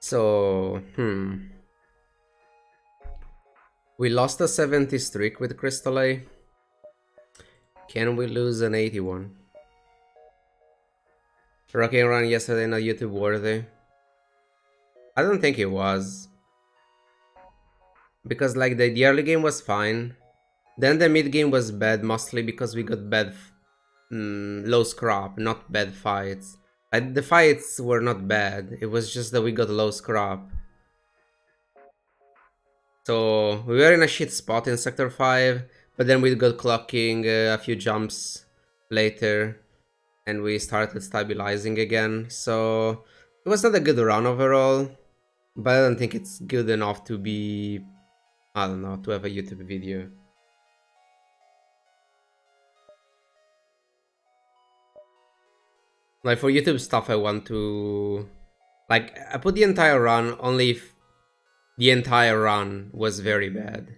So, we lost a 70 streak with Crystal A. Can we lose an 81? Rocking around yesterday, not YouTube worthy. I don't think it was. Because like the early game was fine. Then the mid game was bad, mostly because we got bad low scrap, not bad fights. The fights were not bad, it was just that we got low scrap. So we were in a shit spot in Sector 5, but then we got clocking a few jumps later, and we started stabilizing again. So it was not a good run overall, but I don't think it's good enough to be, I don't know, to have a YouTube video. Like for YouTube stuff, I want to, like, I put the entire run only if the entire run was very bad.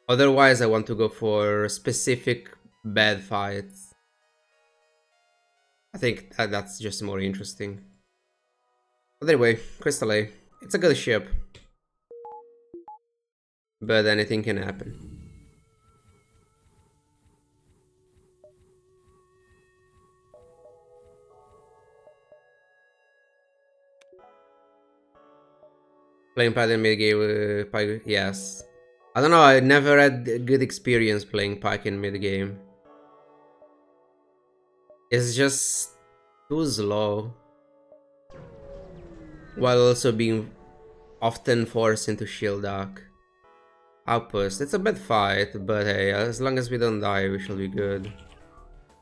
Otherwise, I want to go for specific bad fights. I think that's just more interesting. But anyway, Crystal A, it's a good ship, but anything can happen. Playing Pike mid game, Pike, yes. I don't know, I never had a good experience playing Pike in mid game. It's just too slow, while also being often forced into shield dock. Outpost, it's a bad fight, but hey, as long as we don't die, we shall be good.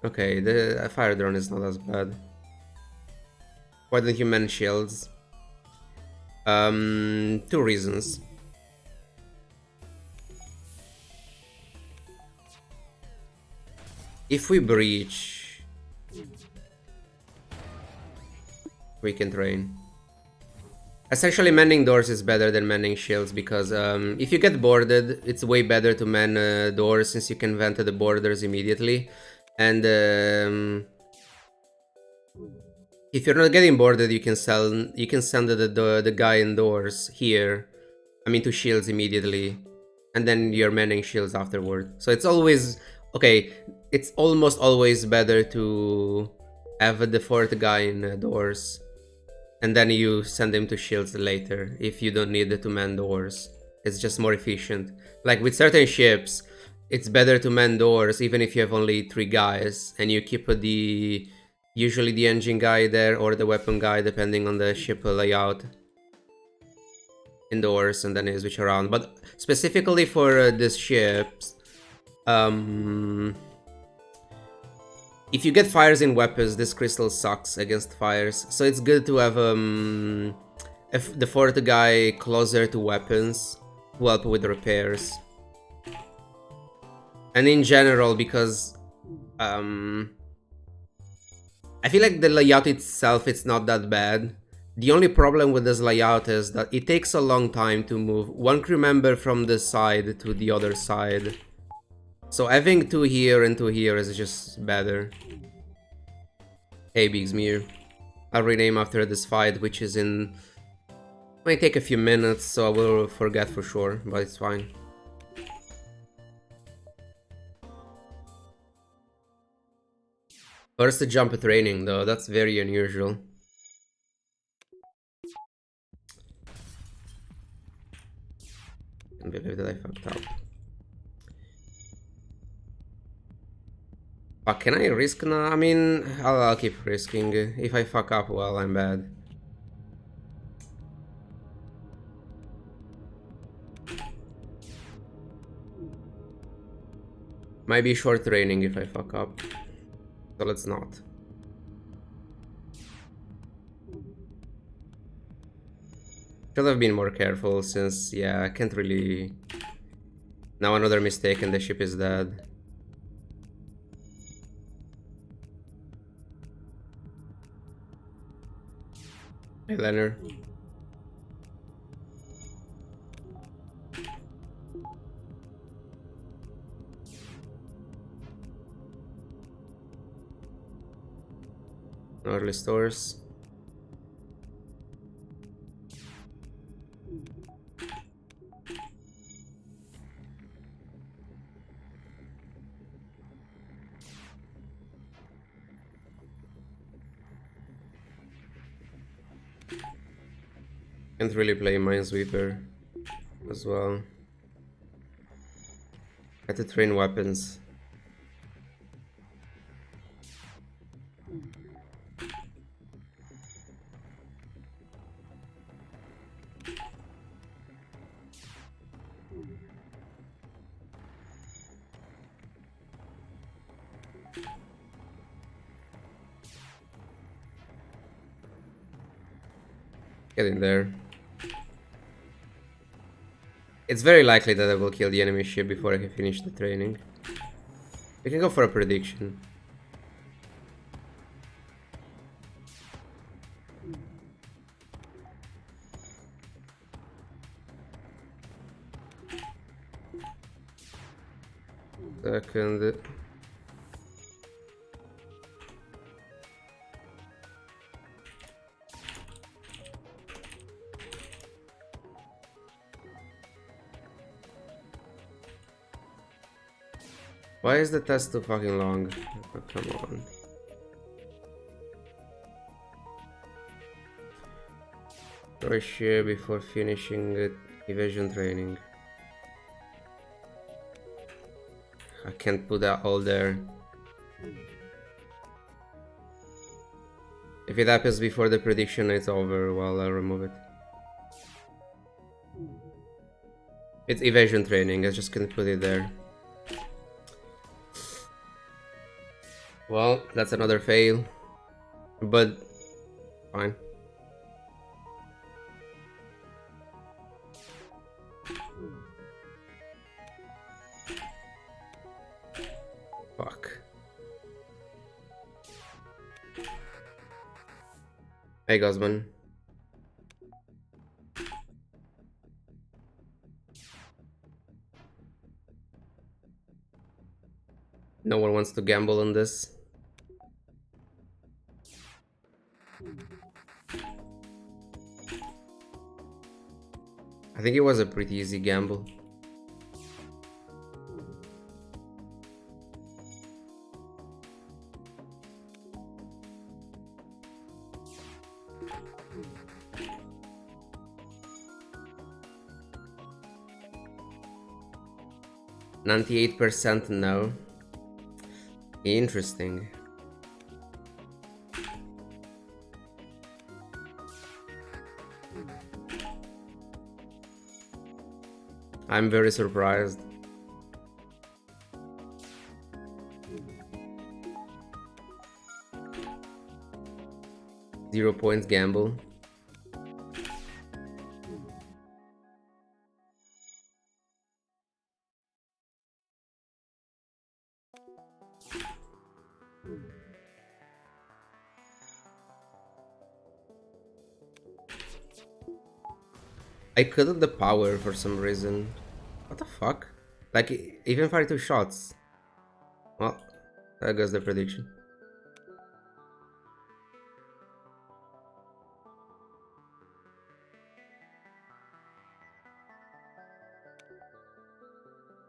Okay, the fire drone is not as bad. Why don't you man shields? Two reasons. If we breach, we can train. Essentially, manning doors is better than manning shields because if you get boarded, it's way better to man doors since you can vent to the borders immediately. And if you're not getting boarded, you can send the guy indoors here. I mean, to shields immediately, and then you're manning shields afterward. So it's always okay. It's almost always better to have the fourth guy in doors, and then you send him to shields later if you don't need to man doors. It's just more efficient. Like with certain ships, it's better to man doors even if you have only 3 guys, and you keep usually the engine guy there or the weapon guy depending on the ship layout indoors, and then you switch around. But specifically for these ships, if you get fires in weapons, this crystal sucks against fires. So it's good to have the fourth guy closer to weapons to help with repairs. And in general, because I feel like the layout itself, it's not that bad. The only problem with this layout is that it takes a long time to move one crew member from this side to the other side. So having 2 here and 2 here is just better. Hey Bigsmere. I'll rename after this fight, which is in... Might take a few minutes, so I will forget for sure, but it's fine. First jump training though, that's very unusual. I can't believe that I fucked up. But can I risk now? I mean, I'll keep risking. If I fuck up, well, I'm bad. Might be short training if I fuck up. So let's not. Should have been more careful since, yeah, I can't really... Now another mistake and the ship is dead. Hey, Leonard. Early stores. Can't really play Minesweeper as well. Had to train weapons. Get in there. It's very likely that I will kill the enemy ship before I can finish the training. We can go for a prediction. Second. Why is the test too fucking long? Oh, come on. Destroy ship before finishing evasion training. I can't put that all there. If it happens before the prediction, it's over. Well, I'll remove it. It's evasion training. I just can't put it there. Well, that's another fail. But fine. Fuck. Hey, Guzman. No one wants to gamble on this. I think it was a pretty easy gamble. %98% no. Interesting. I'm very surprised. Zero points gamble. I cut the power for some reason. What the fuck? Like, even fire 2 shots. Well, that goes the prediction.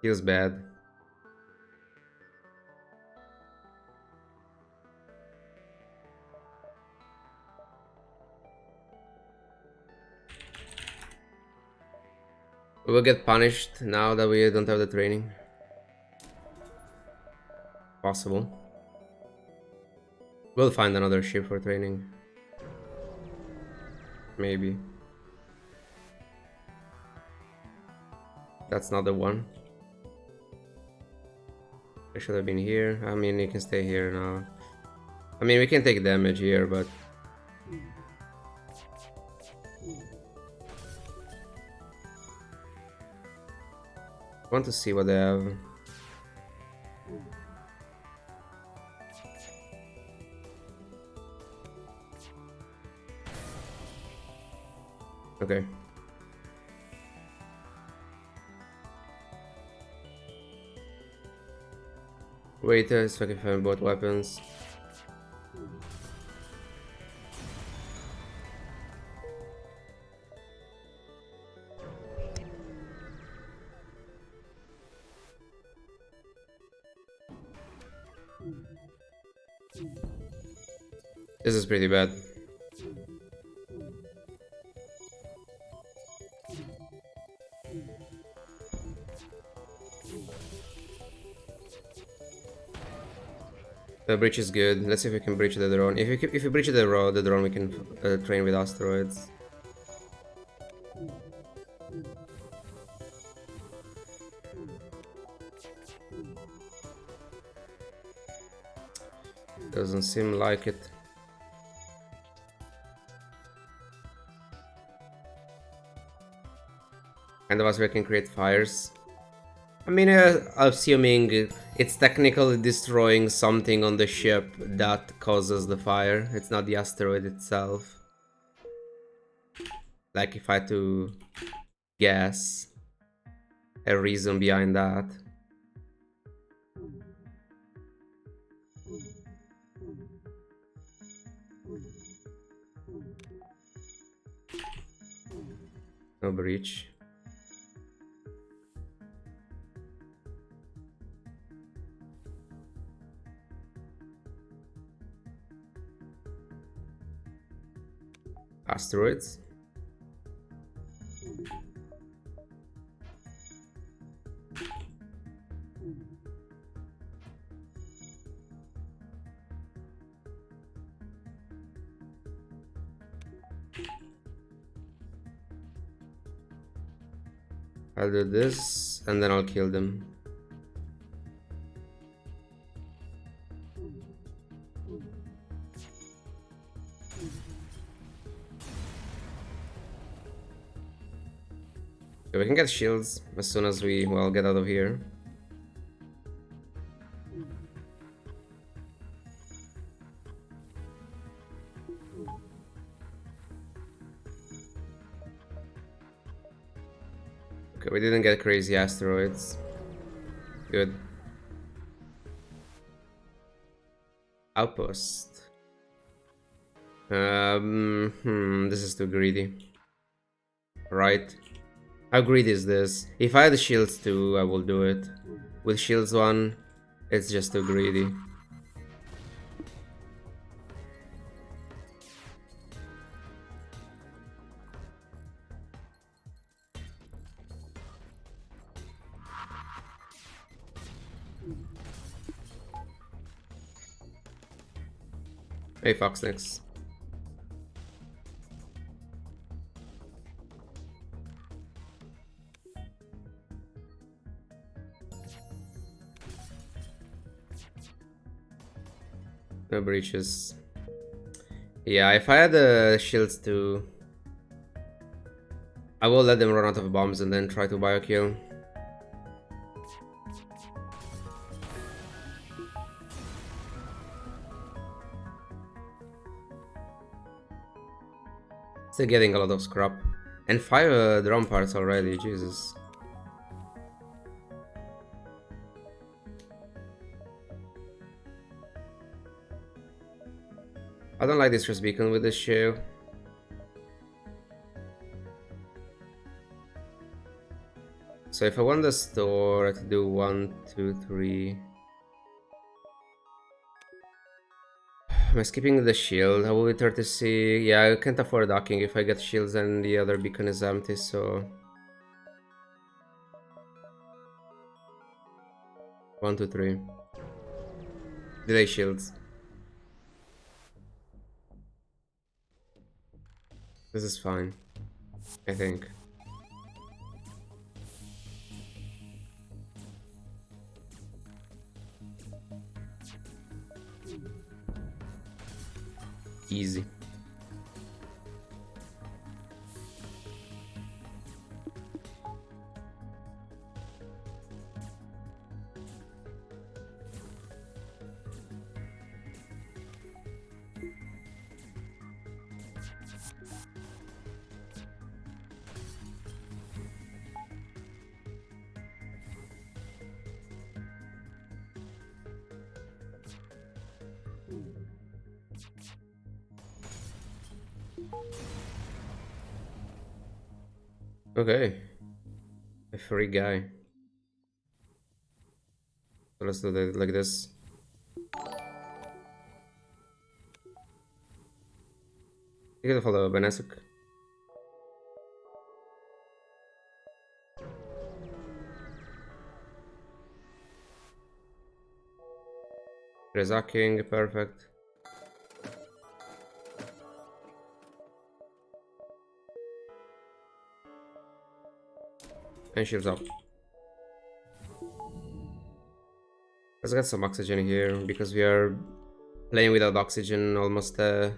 Feels bad. We will get punished now that we don't have the training. Possible. We'll find another ship for training. Maybe. That's not the one. I should have been here. I mean, you can stay here now. I mean, we can take damage here, but... I want to see what they have. Okay. Wait, so I can find both weapons. This is pretty bad. The bridge is good. Let's see if we can breach the drone. If we breach the drone, we can train with asteroids. Doesn't seem like it. And of us we can create fires. I mean, assuming it's technically destroying something on the ship that causes the fire. It's not the asteroid itself. Like if I had to guess a reason behind that. No breach. Asteroids. I'll do this and then I'll kill them. Okay, we can get shields as soon as we, well, get out of here. Okay, we didn't get crazy asteroids. Good. Outpost. This is too greedy. Right. How greedy is this? If I had shields 2, I will do it. With shields 1, it's just too greedy. Hey, Foxnix. No breaches. Yeah, if I had the shields too, I will let them run out of bombs and then try to biokill. Still getting a lot of scrap. And 5 drum parts already, Jesus. I don't like this first beacon with this shield. So if I want the store to do 1, 2, 3. Am I skipping the shield? I will be 30C. Yeah, I can't afford docking if I get shields and the other beacon is empty, so 1, 2, 3. Delay shields. This is fine, I think. Easy. Okay. A free guy. So let's do it like this. You gotta follow Benasuk. Rezaking, perfect. And shields up. Let's get some oxygen here, because we are playing without oxygen almost for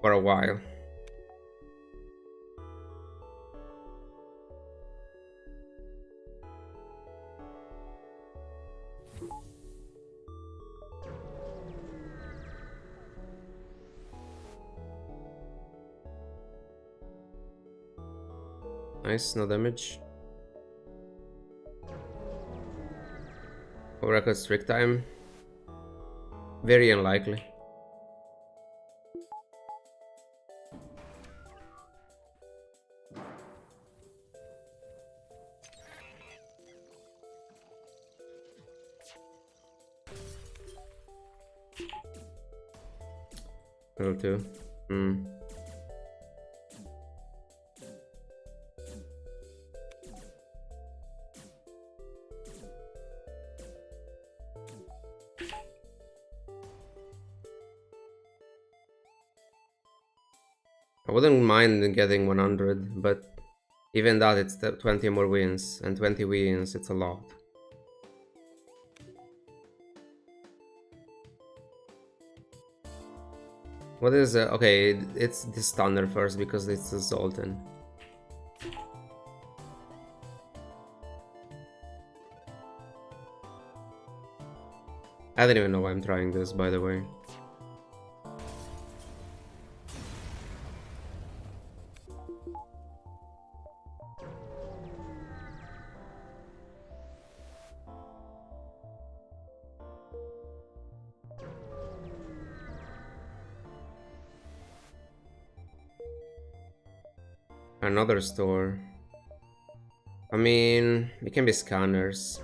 a while. Nice, no damage. Record strict time. Very unlikely. Level 2. I wouldn't mind getting 100, but even that, it's 20 more wins, and 20 wins, it's a lot. What is okay, it's the Stunner first because it's the Zoltan. I don't even know why I'm trying this, by the way. Another store. I mean, it can be scanners.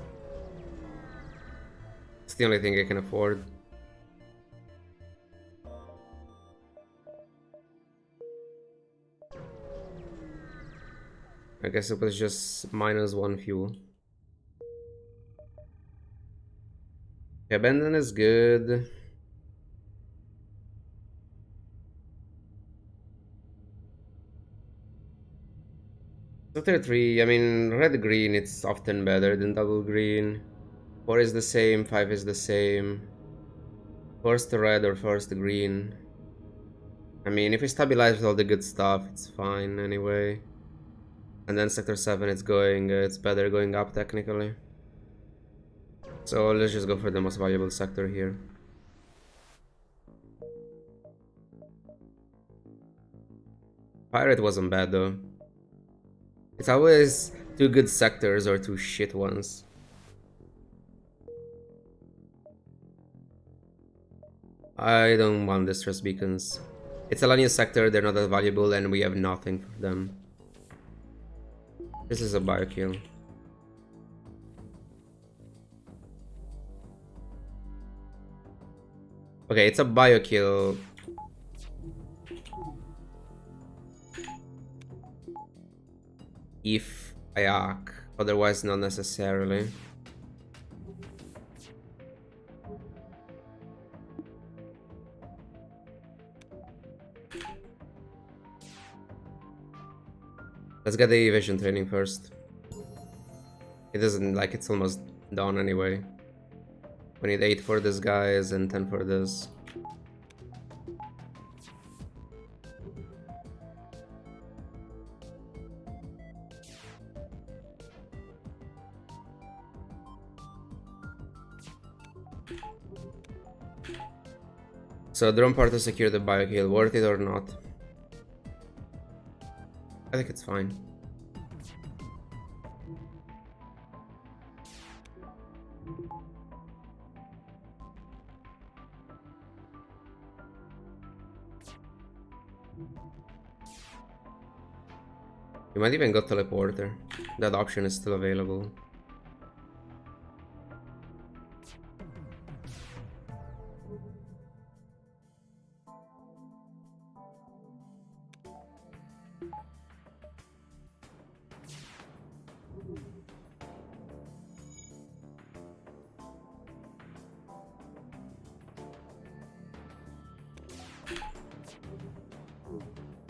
It's the only thing I can afford. I guess it was just -1 fuel. Abandon is good. Sector 3, I mean, red green, it's often better than double green. 4 is the same, 5 is the same. First red or first green. I mean, if we stabilize with all the good stuff, it's fine anyway. And then sector 7, it's better going up technically. So let's just go for the most valuable sector here. Pirate wasn't bad though. It's always 2 good sectors or 2 shit ones. I don't want distress beacons. It's a Alanian sector, they're not that valuable, and we have nothing for them. This is a biokill. Okay, it's a biokill. If I arc, otherwise not necessarily. Let's get the evasion training first. It doesn't, like, it's almost done anyway. We need 8 for this guys and 10 for this. So drone part to secure the biokill, worth it or not? I think it's fine. You might even go teleporter. That option is still available.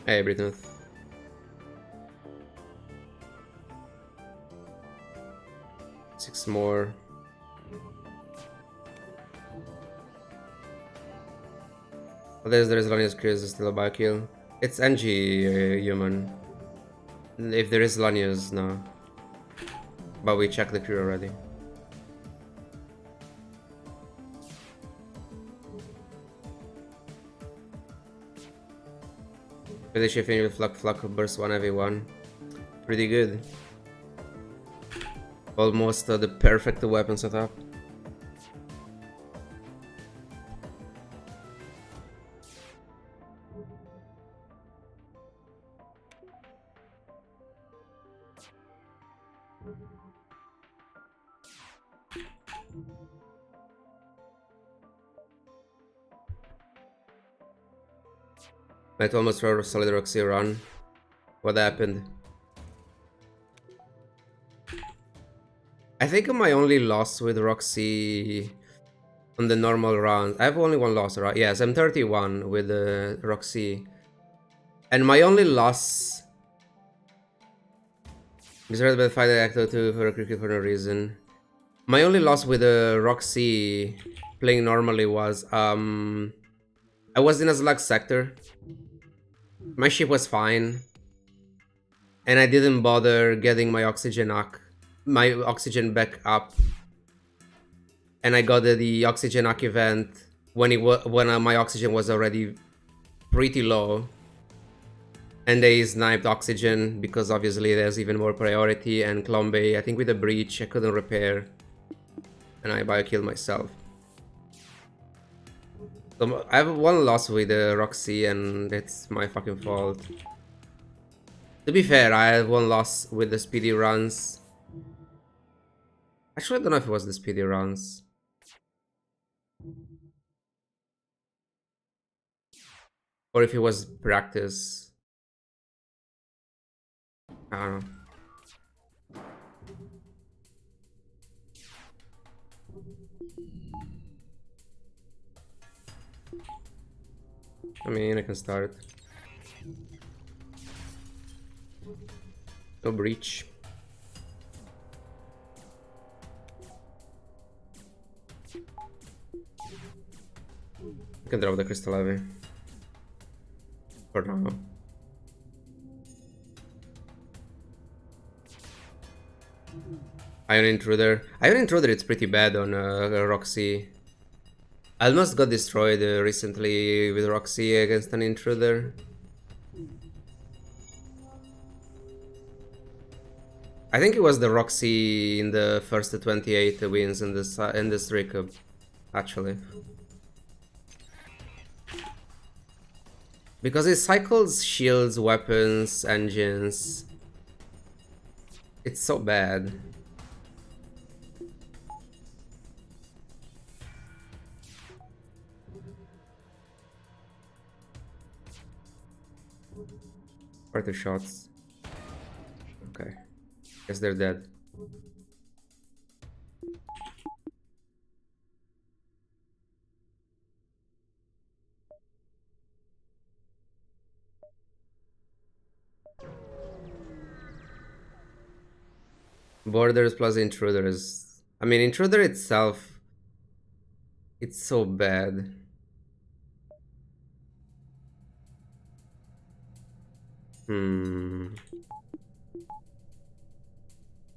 Hey, Britney. 6 more. Oh, there's Lania's Chris is still a biokill. It's NG human. If there is Lania's, no. But we checked the crew already. Finish shifting with Flak burst 1v1. Pretty good. Almost the perfect weapon setup. Might almost throw a solid Roxy run. What happened? I think my only loss with Roxy on the normal round. I have only one loss, right? Yes, I'm 31 with Roxy. And my only loss. Deserted by the fight actor to for a cricket for no reason. My only loss with Roxy playing normally was I was in a Zlag sector. My ship was fine. And I didn't bother getting my oxygen back up. And I got the oxygen event when my oxygen was already pretty low. And they sniped oxygen because obviously there's even more priority, and Clombe, I think with the breach I couldn't repair. And I biokilled myself. So I have one loss with Roxy and it's my fucking fault. To be fair, I had one loss with the speedy runs. Actually, I don't know if it was the speedy runs. Or if it was practice. I don't know. I mean, I can start. No breach. I can drop the crystal heavy. For now. Iron Intruder. Iron Intruder, it's pretty bad on Roxy. I almost got destroyed recently with Roxy against an Intruder. I think it was the Roxy in the first 28 wins in this streak, actually. Because it cycles shields, weapons, engines. It's so bad. Where are the shots? Okay. Guess they're dead. Borders plus Intruders. I mean, Intruder itself, it's so bad.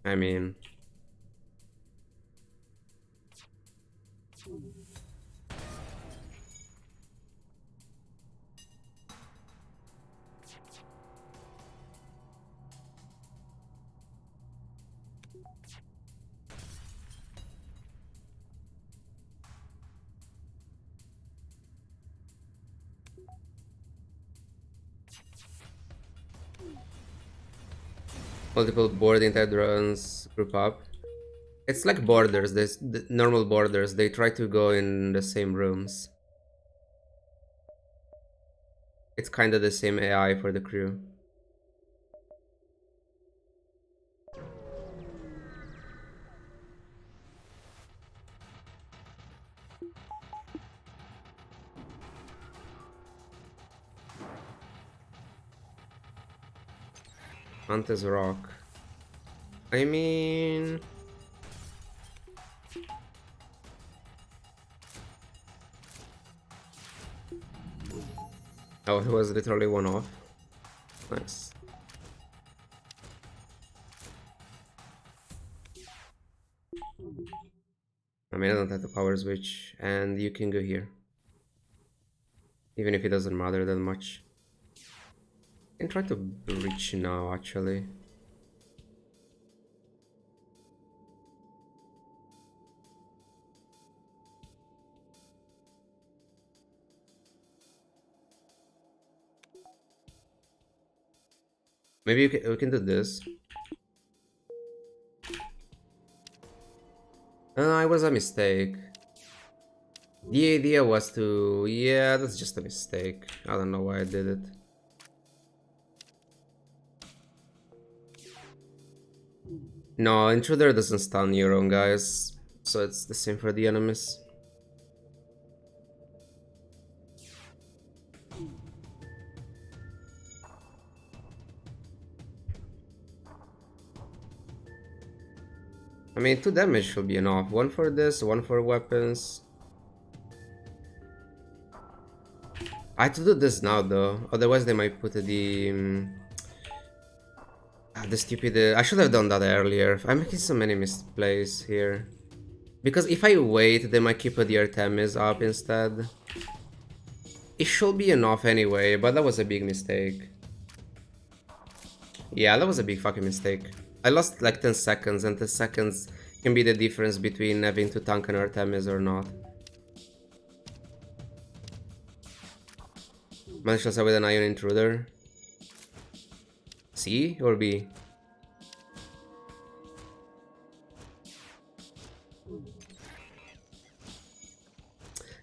I mean... Multiple board entire drones group up. It's like borders, the normal borders, they try to go in the same rooms. It's kinda the same AI for the crew. Antes Rock. I mean... Oh, it was literally one off. Nice. I mean, I don't have the power switch, and you can go here. Even if it doesn't matter that much. I can try to reach now, actually. Maybe we can do this. It was a mistake. The idea was to... Yeah, that's just a mistake. I don't know why I did it. No, Intruder doesn't stun your own guys, so it's the same for the enemies. I mean, 2 damage should be enough. 1 for this, 1 for weapons. I have to do this now though, otherwise they might put the stupid... I should have done that earlier. I'm making so many misplays here. Because if I wait, they might keep the Artemis up instead. It should be enough anyway, but that was a big mistake. Yeah, that was a big fucking mistake. I lost like 10 seconds, and 10 seconds can be the difference between having to tank an Artemis or not. Managed to start with an Ion Intruder. C or B?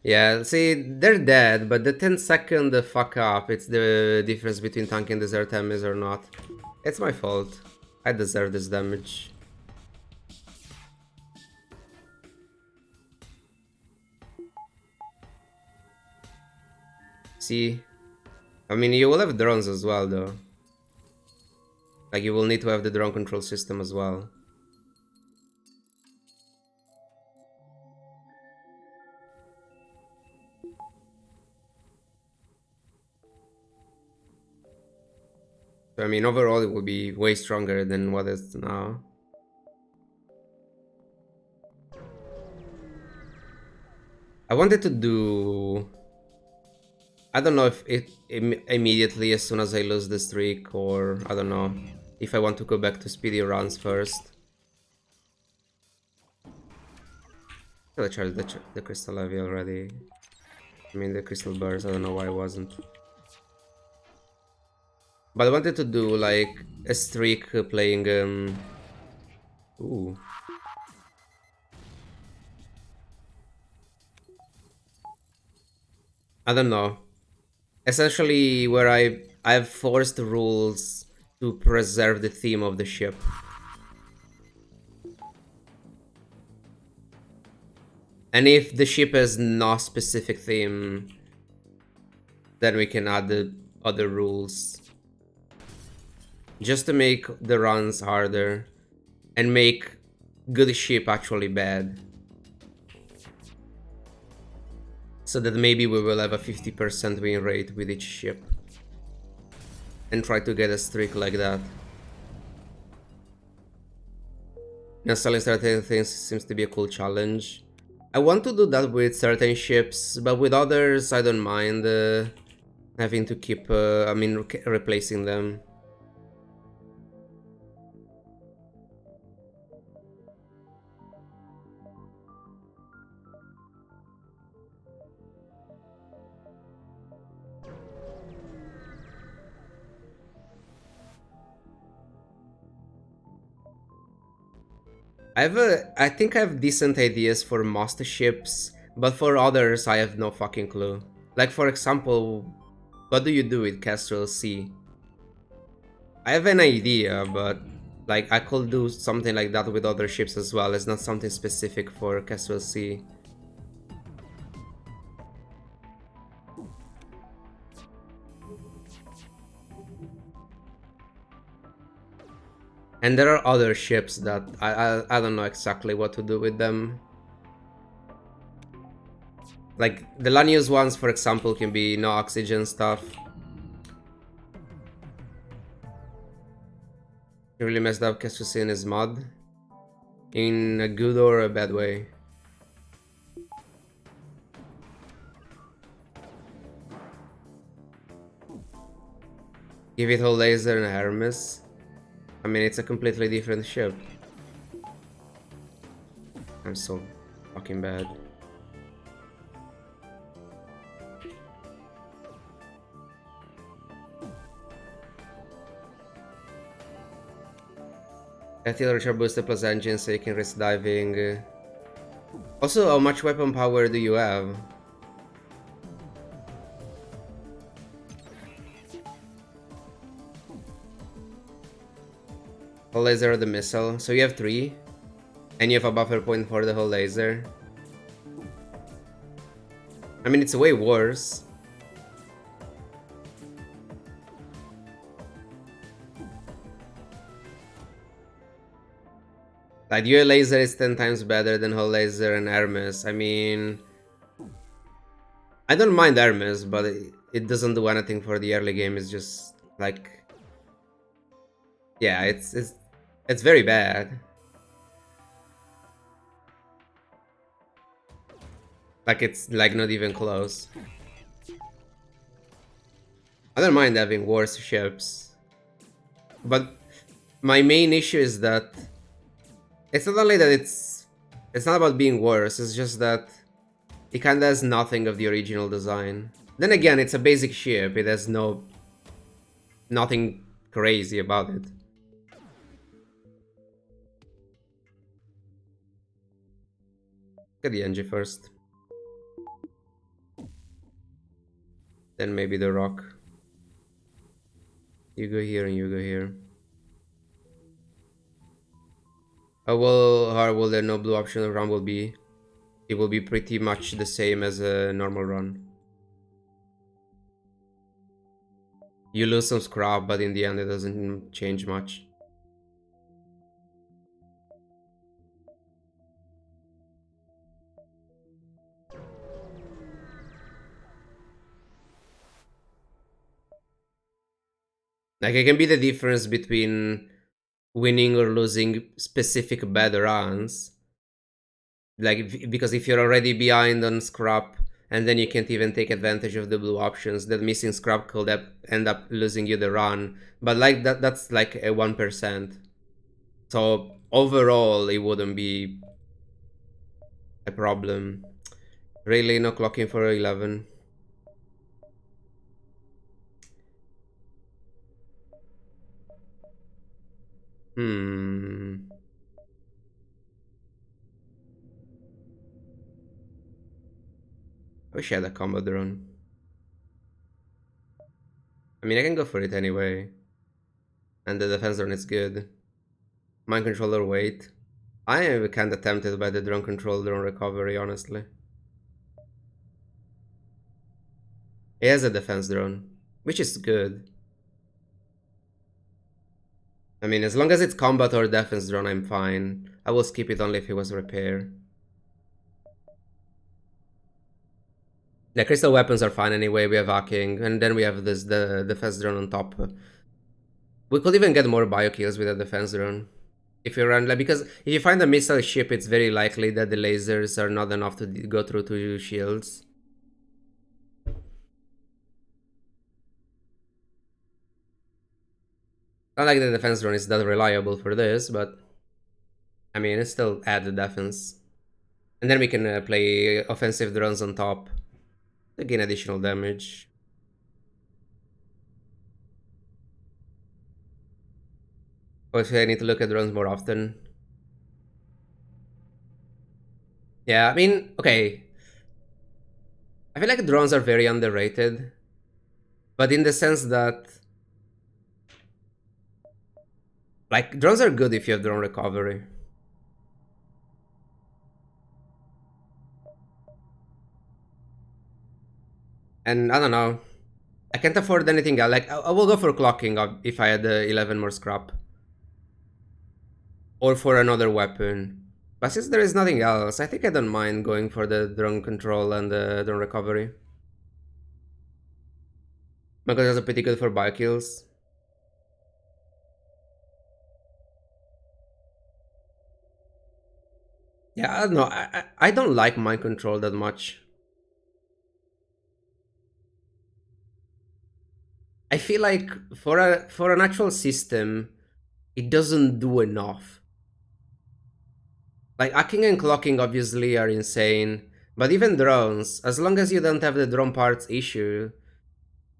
Yeah, see, they're dead, but the 10-second fuck up, it's the difference between tanking this Artemis or not. It's my fault. I deserve this damage. See? I mean, you will have drones as well, though. Like, you will need to have the drone control system as well. So, I mean, overall, it will be way stronger than what it is now. I wanted to do... I don't know if it immediately as soon as I lose the streak, or I don't know if I want to go back to speedy runs first. I tried the crystal heavy already. I mean the crystal burst, I don't know why I wasn't. But I wanted to do like a streak playing ooh. I don't know. Essentially where I've forced rules to preserve the theme of the ship. And if the ship has no specific theme, then we can add the other rules. Just to make the runs harder and make good ship actually bad. So that maybe we will have a 50% win rate with each ship. And try to get a streak like that. Installing certain things seems to be a cool challenge. I want to do that with certain ships, but with others I don't mind having to keep, replacing them. I think I have decent ideas for most ships, but for others I have no fucking clue. Like for example, what do you do with Kestrel C? I have an idea, but like I could do something like that with other ships as well. It's not something specific for Kestrel C. And there are other ships that I don't know exactly what to do with them. Like the Lanius ones, for example, can be no oxygen stuff. It really messed up Cassiusin is mod. In a good or a bad way. Give it Hull Laser and Hermes. I mean, it's a completely different ship. I'm so fucking bad. FTL Richard booster plus engine so you can risk diving. Also, how much weapon power do you have? Hull Laser or the missile. So you have 3. And you have a buffer point for the Hull Laser. I mean, it's way worse. Like, your laser is 10 times better than Hull Laser and Hermes. I mean, I don't mind Hermes, but it doesn't do anything for the early game. It's just like, yeah, it's very bad. Like, it's like not even close. I don't mind having worse ships, but my main issue is that it's not only that it's not about being worse. It's just that it kinda has nothing of the original design. Then again, it's a basic ship. It has nothing crazy about it. Get the engine first. Then maybe the rock. You go here and you go here. How hard will the no blue optional run will be? It will be pretty much the same as a normal run. You lose some scrap, but in the end it doesn't change much. Like, it can be the difference between winning or losing specific bad runs. Like, because if you're already behind on scrap and then you can't even take advantage of the blue options, that missing scrap could end up losing you the run. But like that's like a 1%. So overall, it wouldn't be a problem. Really, no clocking for 11. I wish I had a combo drone. I mean, I can go for it anyway. And the defense drone is good. Mind controller wait. I am kinda tempted by the drone control drone recovery, honestly. It has a defense drone, which is good. I mean, as long as it's combat or defense drone, I'm fine. I will skip it only if it was repair. The crystal weapons are fine anyway, we have hacking, and then we have the defense drone on top. We could even get more bio kills with a defense drone. If you run, like, because if you find a missile ship, it's very likely that the lasers are not enough to go through to shields. Not like the defense drone is that reliable for this, but I mean, it still add the defense. And then we can play offensive drones on top to gain additional damage. Also, I need to look at drones more often. Yeah, I mean, okay. I feel like drones are very underrated. But in the sense that, like, drones are good if you have drone recovery. And I don't know. I can't afford anything else. Like, I will go for clocking if I had 11 more scrap. or for another weapon. But since there is nothing else, I think I don't mind going for the drone control and the drone recovery. Because it's pretty good for bio kills. Yeah, I don't know. I don't like mind control that much. I feel like for an actual system, it doesn't do enough. Like hacking and clocking obviously are insane, but even drones, as long as you don't have the drone parts issue,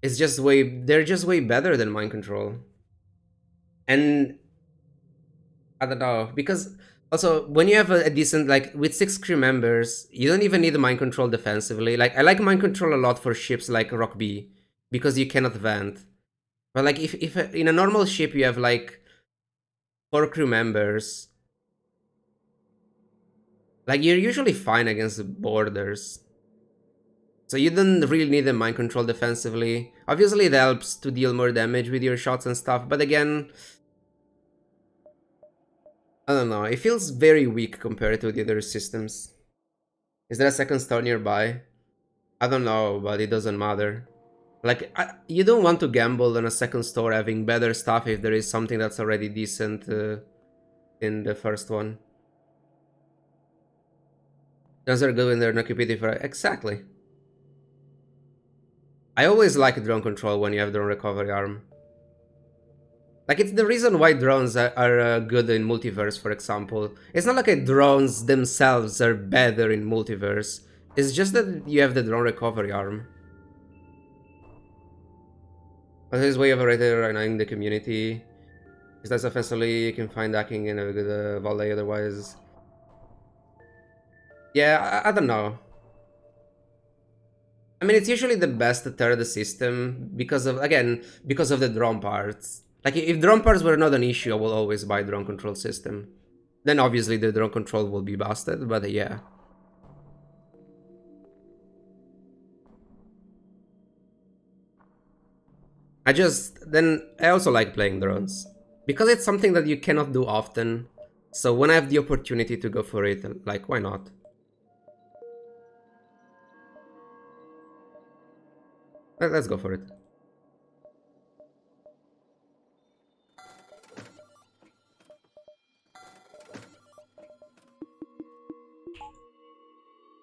they're just way better than mind control. And I don't know, because also when you have a decent, like with 6 crew members, you don't even need the mind control defensively. Like I like mind control a lot for ships like Rock B, because you cannot vent. But like if in a normal ship you have like 4 crew members, like you're usually fine against the borders. So you don't really need the mind control defensively. Obviously it helps to deal more damage with your shots and stuff, but again, I don't know, it feels very weak compared to the other systems. Is there a second star nearby? I don't know, but it doesn't matter. Like, you don't want to gamble on a second store having better stuff if there is something that's already decent in the first one. Guns are good in their Nokipiti for... Exactly. I always like drone control when you have drone recovery arm. Like, it's the reason why drones are good in multiverse, for example. It's not like drones themselves are better in multiverse. It's just that you have the drone recovery arm. But his way of already running the community. Because that's offensively, you can find hacking in a good volley otherwise. Yeah, I don't know. I mean, it's usually the best to tear the system because of, again, because of the drone parts. Like, if drone parts were not an issue, I will always buy drone control system. Then obviously the drone control will be busted, but yeah. I also like playing drones. Because it's something that you cannot do often. So when I have the opportunity to go for it, like, why not? Let's go for it.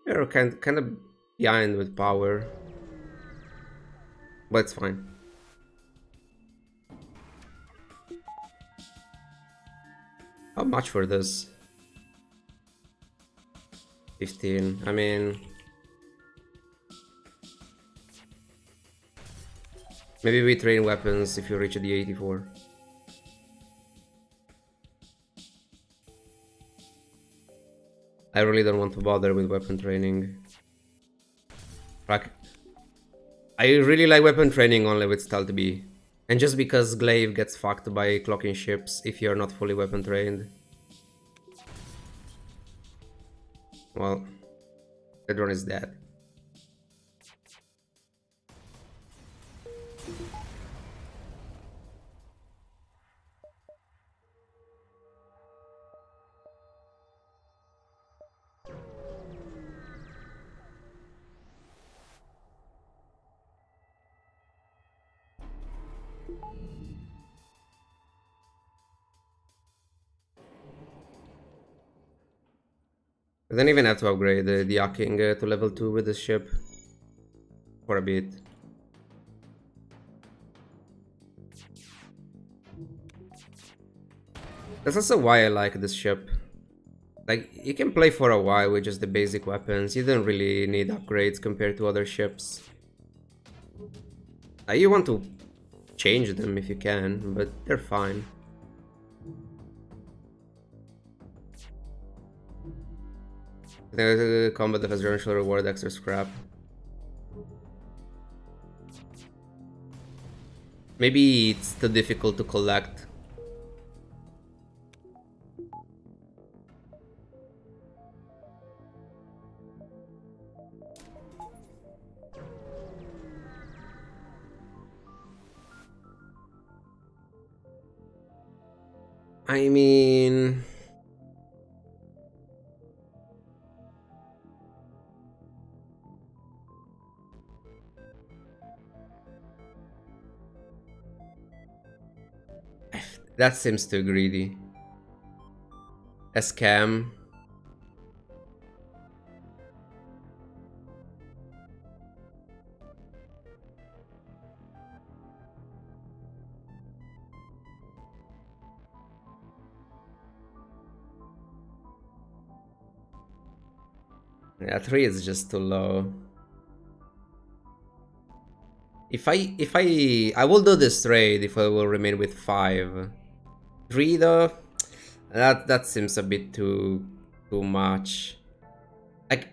You're kind of behind with power. But it's fine. How much for this? 15. I mean... Maybe we train weapons if you reach the 84. I really don't want to bother with weapon training. Like, I really like weapon training only with Stealth B. And just because Glaive gets fucked by clocking ships if you're not fully weapon trained. Well, the drone is dead. I don't even have to upgrade the hacking to level 2 with this ship. For a bit. That's also why I like this ship. Like, you can play for a while with just the basic weapons. You don't really need upgrades compared to other ships. You want to change them if you can, but they're fine. The combat defense drone should reward extra scrap. Maybe it's too difficult to collect. I mean... That seems too greedy. A scam. Yeah, 3 is just too low. I will do this trade if I will remain with 5. 3 though, that seems a bit too much. Like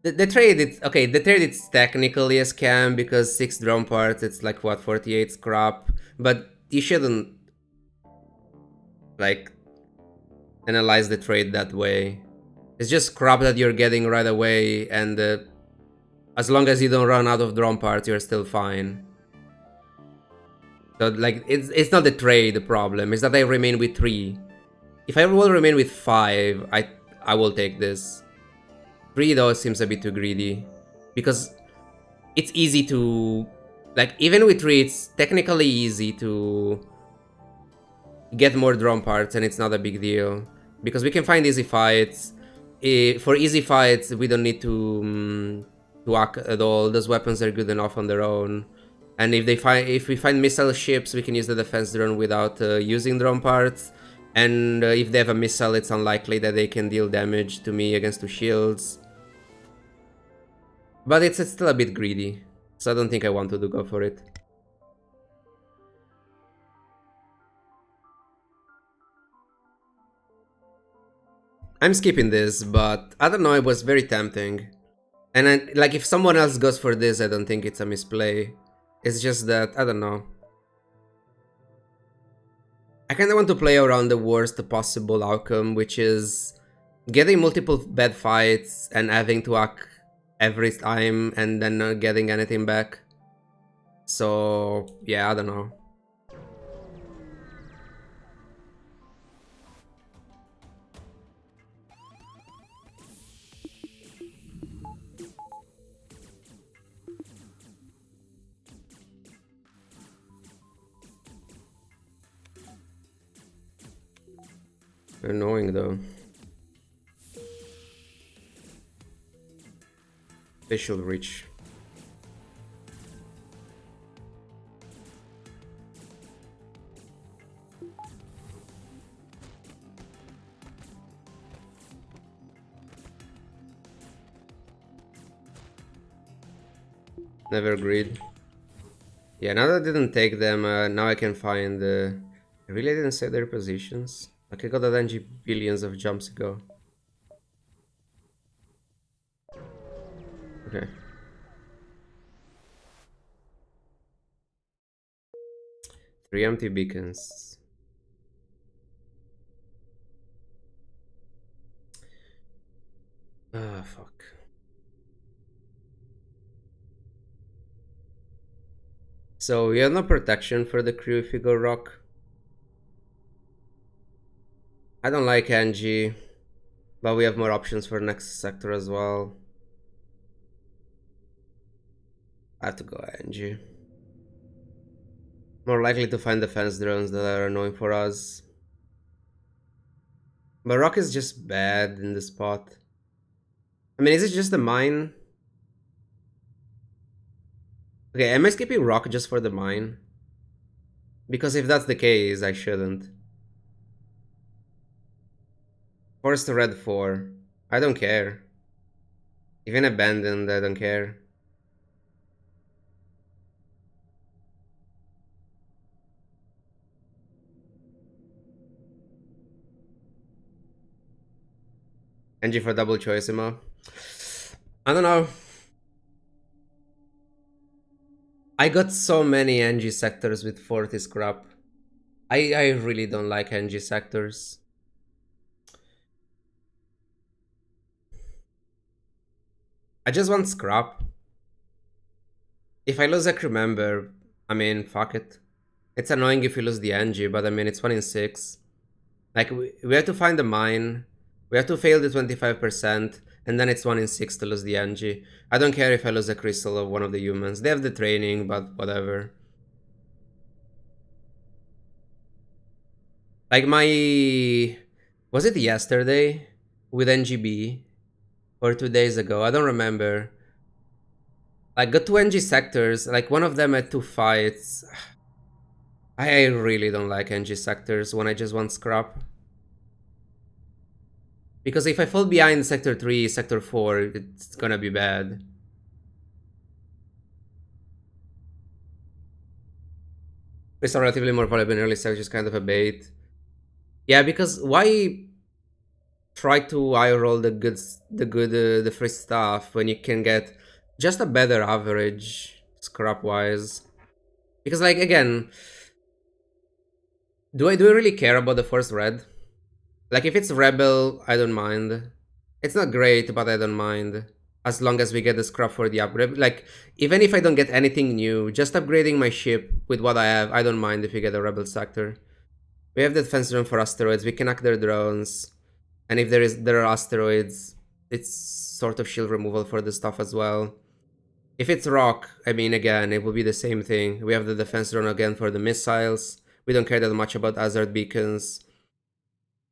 the trade, it's okay. The trade, it's technically a scam because 6 drone parts, it's like what, 48 scrap. But you shouldn't like analyze the trade that way. It's just scrap that you're getting right away, and as long as you don't run out of drone parts, you're still fine. So like it's not the trade problem. It's that I remain with 3. If I will remain with 5, I will take this. 3 though seems a bit too greedy, because it's easy to, like, even with 3 it's technically easy to get more drone parts, and it's not a big deal because we can find easy fights. For easy fights we don't need to hack at all. Those weapons are good enough on their own. And if we find missile ships, we can use the defense drone without using drone parts. And if they have a missile, it's unlikely that they can deal damage to me against 2 shields. But it's still a bit greedy, so I don't think I want to go for it. I'm skipping this, but I don't know, it was very tempting. And like, if someone else goes for this, I don't think it's a misplay. It's just that, I don't know. I kinda want to play around the worst possible outcome, which is getting multiple bad fights and having to hack every time and then not getting anything back. So, yeah, I don't know. Annoying though. Facial reach. Never agreed. Yeah, now that I didn't take them, now I can find... I really didn't save their positions. Like, I got that NG billions of jumps ago. Okay. Three empty beacons. Ah, fuck. So we have no protection for the crew if we go rock. I don't like NG, but we have more options for next sector as well. I have to go NG. More likely to find defense drones that are annoying for us. But rock is just bad in the spot. I mean, is it just the mine? Okay, am I skipping rock just for the mine? Because if that's the case, I shouldn't. Force to red 4. I don't care. Even abandoned, I don't care. NG for double choice, Emma. I don't know. I got so many NG sectors with 40 scrap. I really don't like NG sectors. I just want scrap. If I lose a crew member, I mean, fuck it. It's annoying if you lose the NG, but I mean, it's 1 in 6. Like, we have to find the mine. We have to fail the 25%, and then it's 1 in 6 to lose the NG. I don't care if I lose a crystal of one of the humans. They have the training, but whatever. Like my... Was it yesterday with NGB? Or 2 days ago? I don't remember. I got two NG sectors, like one of them had two fights. I really don't like NG sectors when I just want scrap. Because if I fall behind sector 3, sector 4, it's gonna be bad. It's relatively more valuable in early stage, which is kind of a bait. Yeah, because why try to eye roll the free stuff when you can get just a better average scrap wise? Because like again, do I really care about the first red? Like if it's rebel, I don't mind. It's not great, but I don't mind. As long as we get the scrap for the upgrade. Like, even if I don't get anything new, just upgrading my ship with what I have, I don't mind if we get a rebel sector. We have the defense drone for asteroids, we can hack their drones. And if there are asteroids, it's sort of shield removal for the stuff as well. If it's rock, I mean again, it will be the same thing. We have the defense drone again for the missiles. We don't care that much about hazard beacons.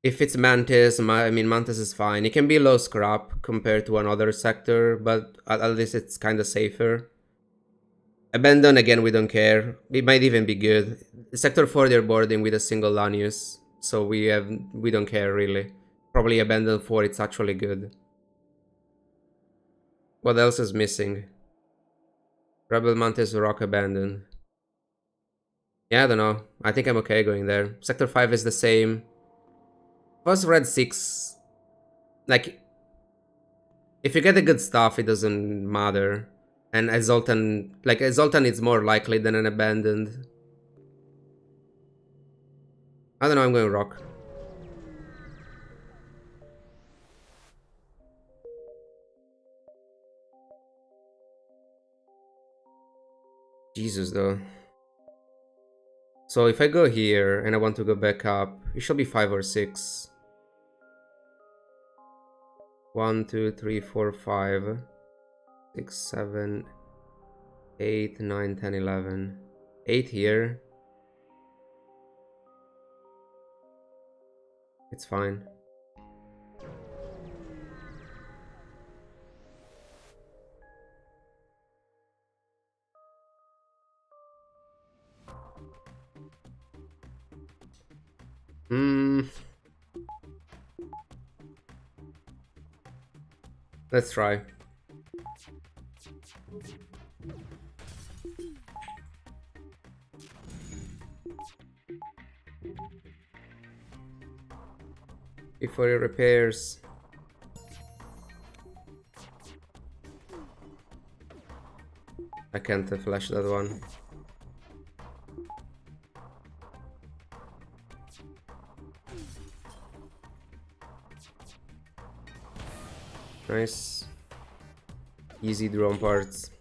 If it's Mantis, I mean Mantis is fine. It can be low scrap compared to another sector, but at least it's kind of safer. Abandon, again, we don't care. It might even be good. Sector 4, they're boarding with a single Lanius, so we don't care really. Probably Abandon 4, it's actually good. What else is missing? Rebel Mantis, Rock, Abandon. Yeah, I don't know. I think I'm okay going there. Sector 5 is the same. First Red 6, like, if you get the good stuff, it doesn't matter. And a Zoltan is more likely than an Abandoned. I don't know, I'm going Rock. Jesus, though. So if I go here and I want to go back up, it should be 5 or 6. 1, 2, 3, 4, 5, 6, 7, 8, 9, 10, 11. 8 here. It's fine. Let's try. Before it repairs. I can't flash that one. Nice. Easy drone parts.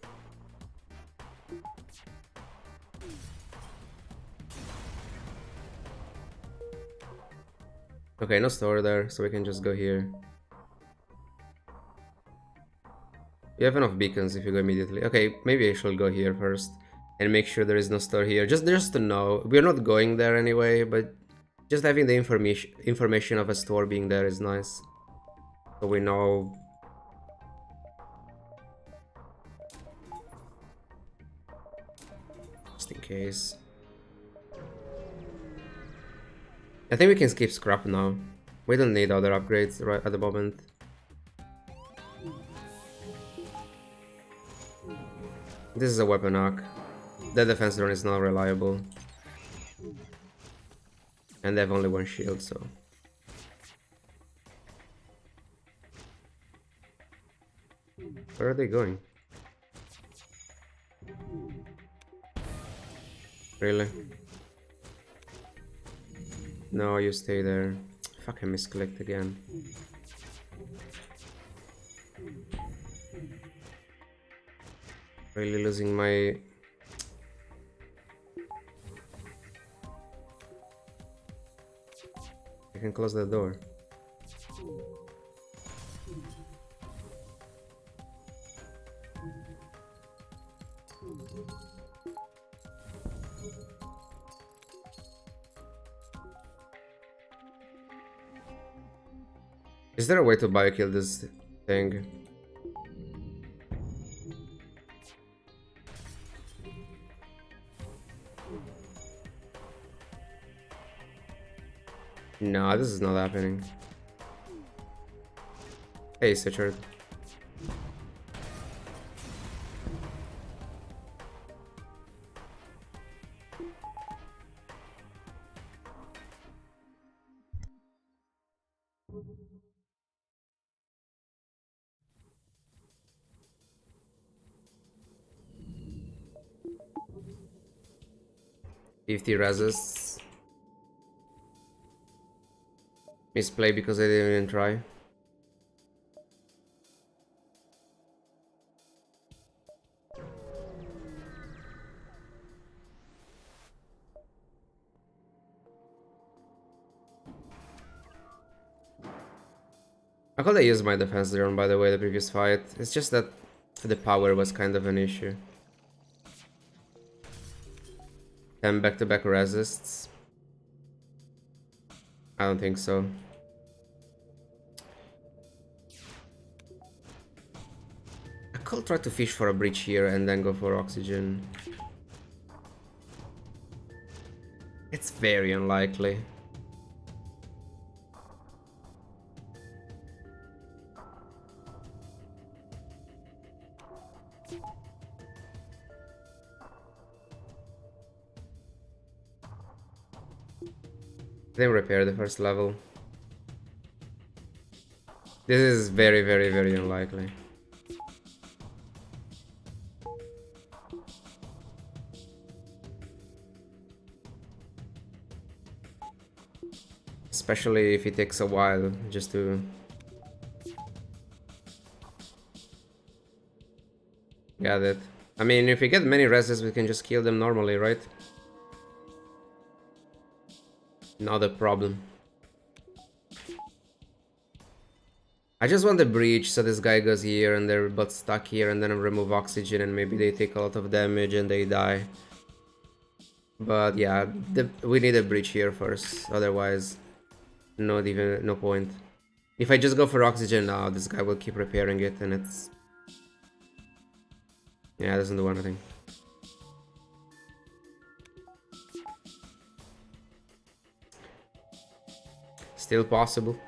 Okay, no store there, so we can just go here. You have enough beacons if you go immediately. Okay, maybe I should go here first and make sure there is no store here. Just to know. We're not going there anyway, but just having the information of a store being there is nice. So we know. Just in case. I think we can skip scrap now. We don't need other upgrades right at the moment. This is a weapon hack. The defense drone is not reliable. And they have only one shield, so... Where are they going? Really? No, you stay there. Fuck, I misclicked again. Really losing my... I can close the door. Is there a way to biokill this thing? No, this is not happening. Hey, Sichard. 50 resists. Misplay because I didn't even try. I could have used my defense drone, by the way, the previous fight. It's just that the power was kind of an issue. 10 back-to-back resists. I don't think so. I could try to fish for a breach here and then go for oxygen. It's very unlikely. Then repair the first level. This is very, very, very unlikely. Especially if it takes a while just to get it. I mean, if we get many reses, we can just kill them normally, right? Not a problem. I just want the breach so this guy goes here and they're both stuck here and then I remove oxygen and maybe they take a lot of damage and they die. But yeah, we need a breach here first, otherwise no point. If I just go for oxygen now, this guy will keep repairing it and it's... yeah, it doesn't do anything. Still possible.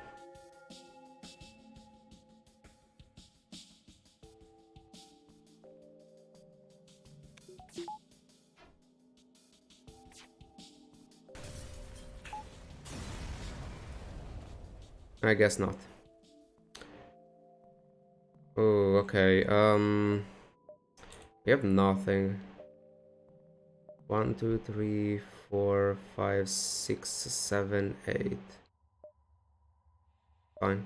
I guess not. Oh, okay. We have nothing. 1, 2, 3, 4, 5, 6, 7, 8. Fine.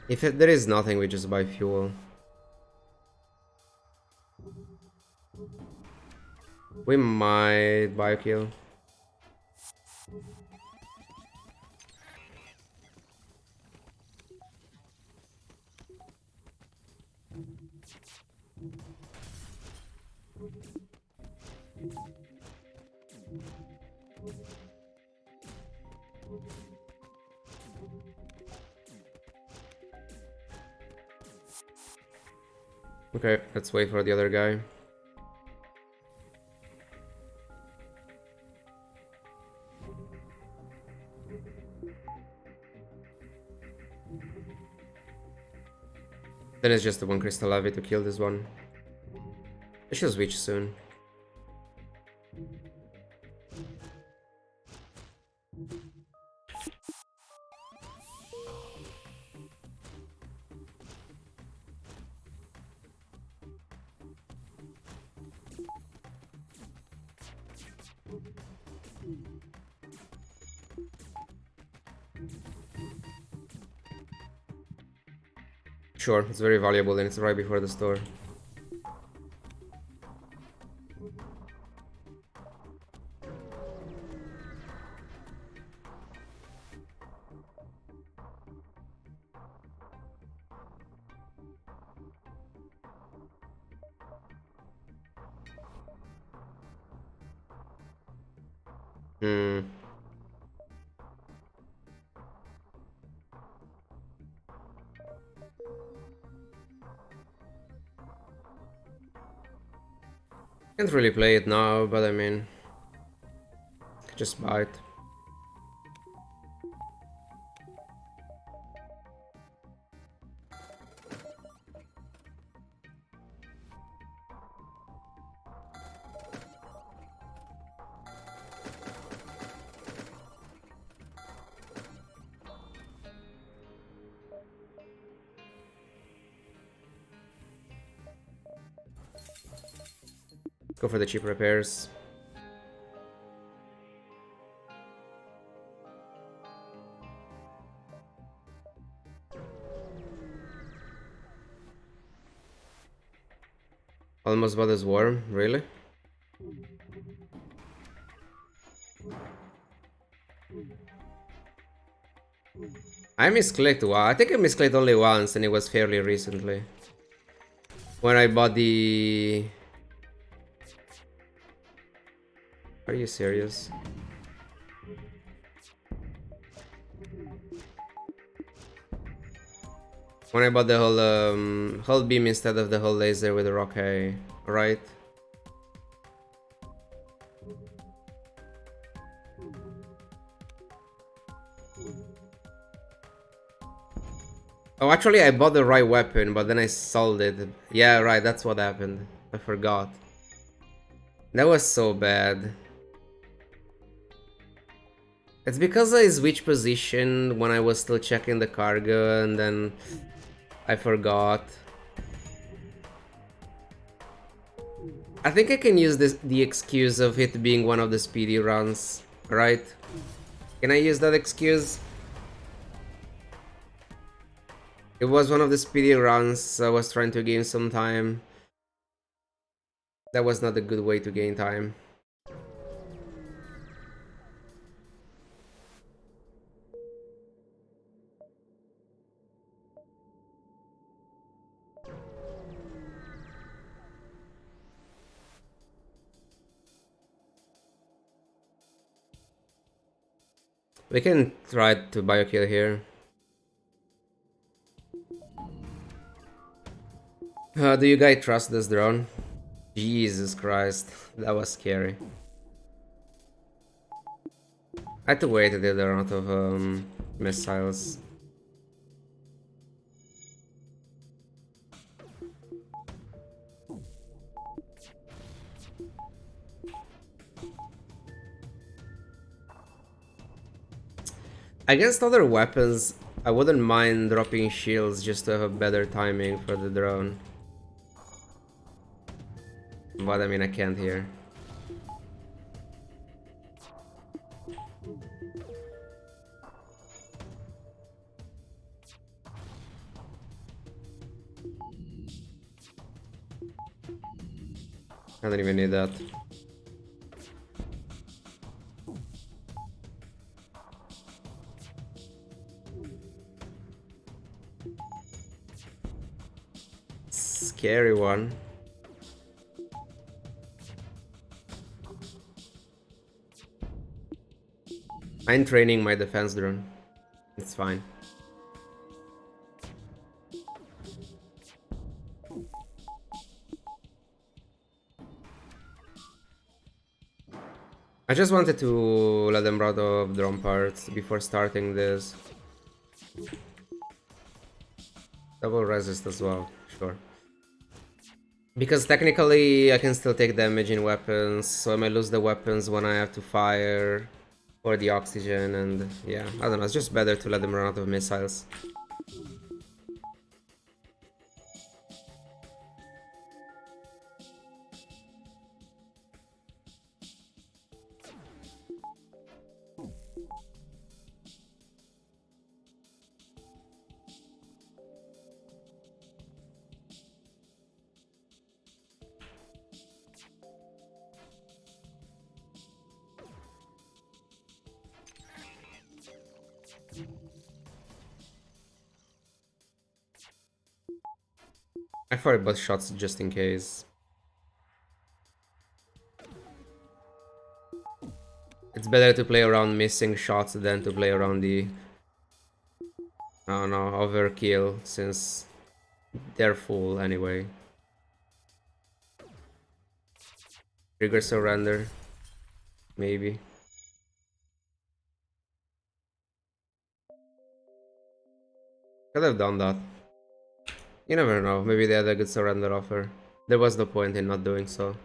If there is nothing, we just buy fuel. We might biokill. Okay, let's wait for the other guy. Then it's just the one crystal levy to kill this one. I should switch soon. Sure, it's very valuable and it's right before the store. Hmm. Can't really play it now, but I mean, just buy it. Go for the cheap repairs. Almost bought his worm, really? I misclicked. Wow, I think I misclicked only once, and it was fairly recently. When I bought the... Are you serious? When I bought the whole beam instead of the whole laser with the rock hay, right? Oh, actually I bought the right weapon, but then I sold it. Yeah, right, that's what happened. I forgot. That was so bad. It's because I switched position when I was still checking the cargo, and then I forgot. I think I can use the excuse of it being one of the speedy runs, right? Can I use that excuse? It was one of the speedy runs, so I was trying to gain some time. That was not a good way to gain time. We can try to biokill here. Do you guys trust this drone? Jesus Christ, that was scary. I had to wait until they're out of missiles. Against other weapons, I wouldn't mind dropping shields just to have a better timing for the drone. But I mean, I can't here. I don't even need that. Scary one. I'm training my defense drone. It's fine. I just wanted to let them run out of drone parts before starting this. Double resist as well, sure. Because technically I can still take damage in weapons, so I might lose the weapons when I have to fire or the oxygen, and yeah, I don't know, it's just better to let them run out of missiles. I fired both shots just in case. It's better to play around missing shots than to play around the, I don't know, overkill, since they're full anyway. Trigger surrender. Maybe. Could have done that. You never know. Maybe they had a good surrender offer. There was no point in not doing so.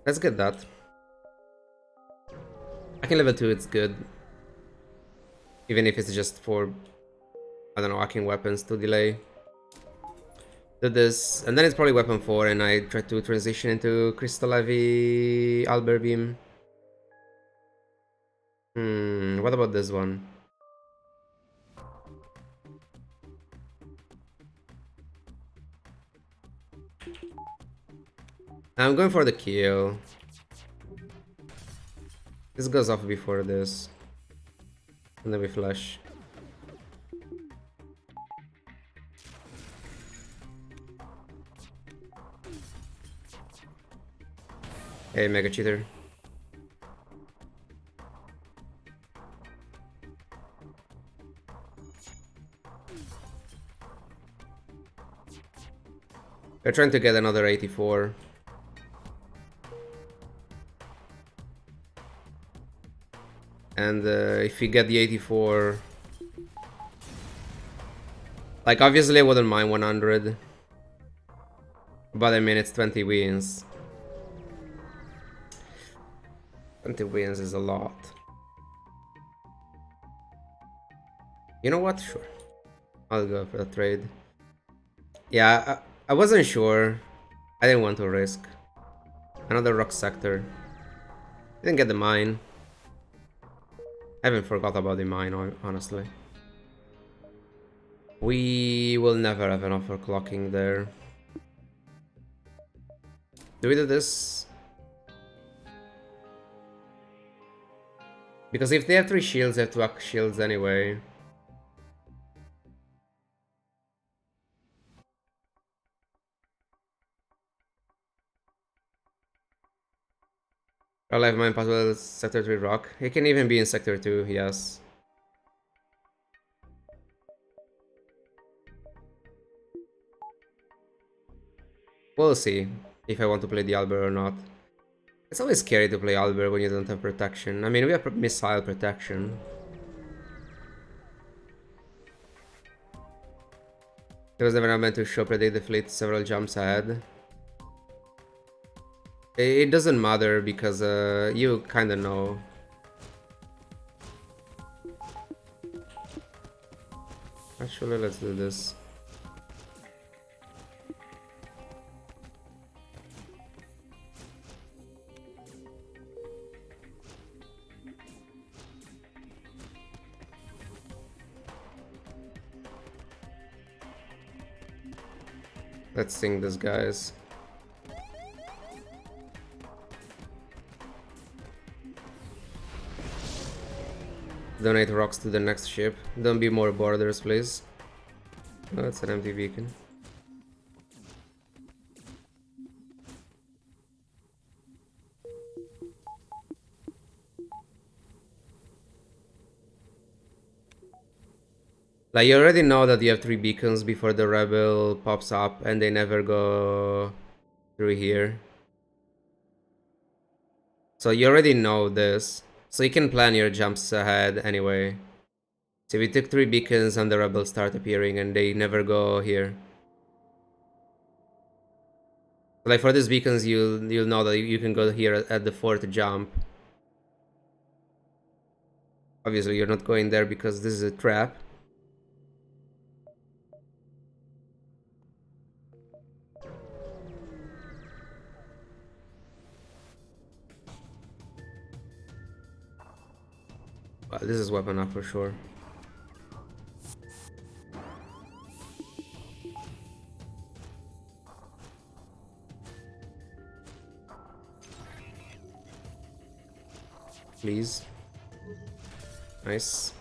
Let's get that. I can level 2, it's good. Even if it's just for, I don't know, hacking weapons to delay. Do this, and then it's probably weapon 4, and I try to transition into Crystal Heavy Albert Beam. What about this one? I'm going for the kill. This goes off before this. And then we flash. Hey, Mega Cheater. We're trying to get another 84. And if we get the 84... Like, obviously I wouldn't mind 100. But I mean, it's 20 wins. 20 wins is a lot. You know what? Sure. I'll go for the trade. Yeah, I wasn't sure. I didn't want to risk. Another rock sector. Didn't get the mine. I haven't forgot about the mine, honestly. We will never have enough for clocking there. Do we do this? Because if they have 3 shields, they have to hack shields anyway. I'll have mine possible sector 3 rock. It can even be in sector 2, yes. We'll see if I want to play the Albert or not. It's always scary to play Albert when you don't have protection. I mean, we have missile protection. It was never meant to show predict the fleet several jumps ahead. It doesn't matter because you kinda know. Actually, let's do this. Let's sing this, guys. Donate rocks to the next ship. Don't be more borders, please. Oh, it's an empty beacon. Like, you already know that you have 3 beacons before the rebel pops up, and they never go through here. So you already know this. So you can plan your jumps ahead anyway. So we took 3 beacons and the rebels start appearing and they never go here. Like for these beacons, you'll know that you can go here at the 4th jump. Obviously you're not going there because this is a trap. Well, this is weapon up for sure. Please. Nice.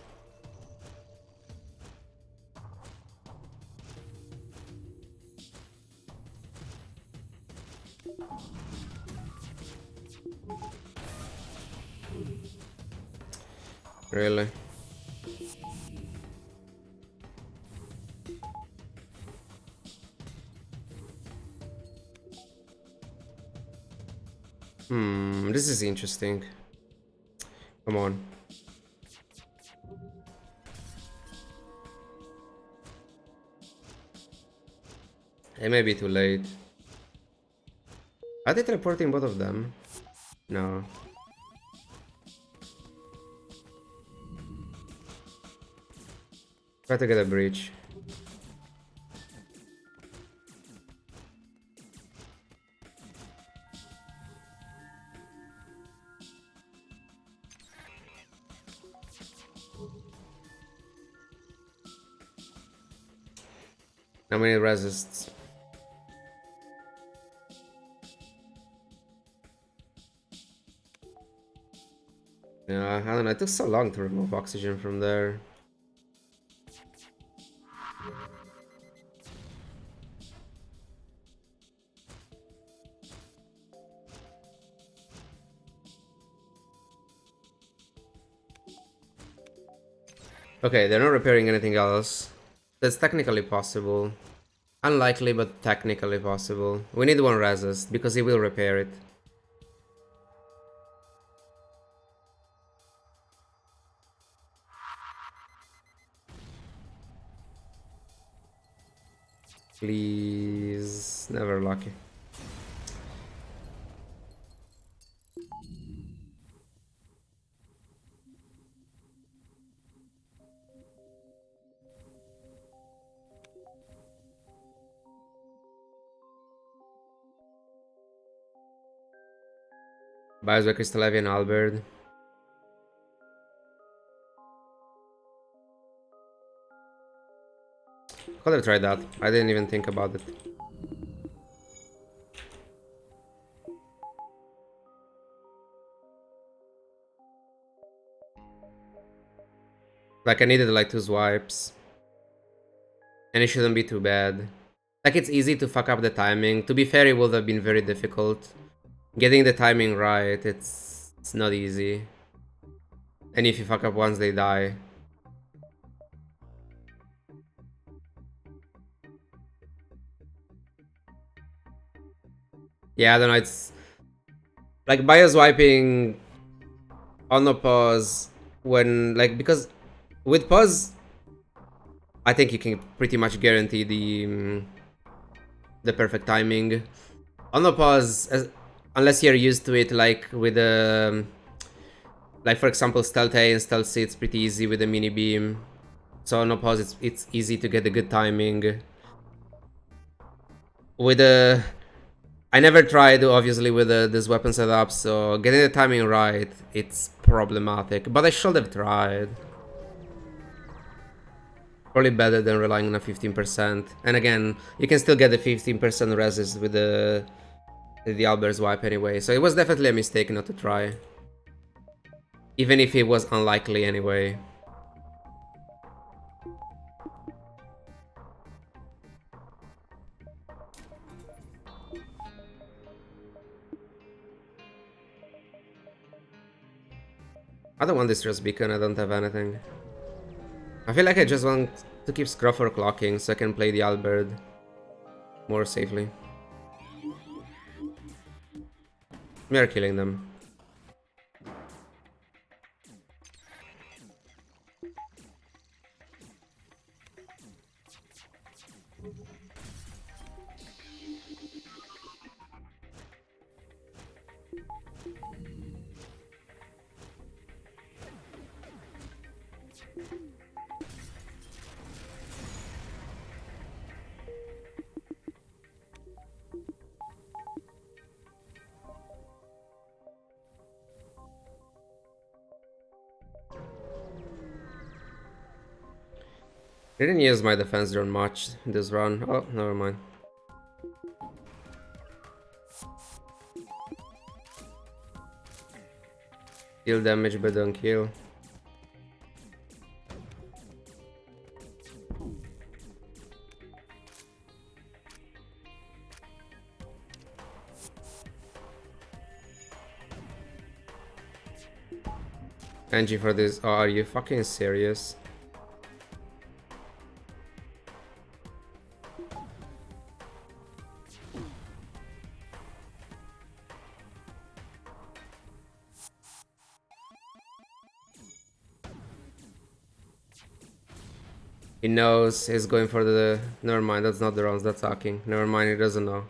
Really? This is interesting. Come on. It may be too late. Are they teleporting both of them? No. Try to get a breach. How many resists? Yeah, I don't know. It took so long to remove oxygen from there. Okay, they're not repairing anything else. That's technically possible. Unlikely, but technically possible. We need one resist, because he will repair it. Please. Never lucky. Buys by Crystal Heavy and Albert. Could have tried that. I didn't even think about it. Like, I needed like 2 swipes. And it shouldn't be too bad. Like, it's easy to fuck up the timing. To be fair, it would have been very difficult. Getting the timing right, it's not easy. And if you fuck up once, they die. Yeah, I don't know, it's... Like, bio-swiping on the pause when... Like, because with pause, I think you can pretty much guarantee the perfect timing. On the pause, unless you're used to it, like with the... Like, for example, Stealth A and Stealth C, it's pretty easy with the mini beam. So on the pause, it's easy to get the good timing. With the... I never tried, obviously, with this weapon setup, so getting the timing right, it's problematic. But I should have tried. Probably better than relying on a 15%. And again, you can still get the 15% resist with the Albert's wipe anyway. So it was definitely a mistake not to try. Even if it was unlikely anyway. I don't want this Distress Beacon, I don't have anything. I feel like I just want to keep Scruffer clocking so I can play the Albert more safely. We are killing them. I didn't use my defense drone much in this run. Oh, never mind. Deal damage but don't kill. Angie for this. Oh, are you fucking serious? He knows he's going for the... Never mind, that's not the rounds, that's hacking. Never mind, he doesn't know.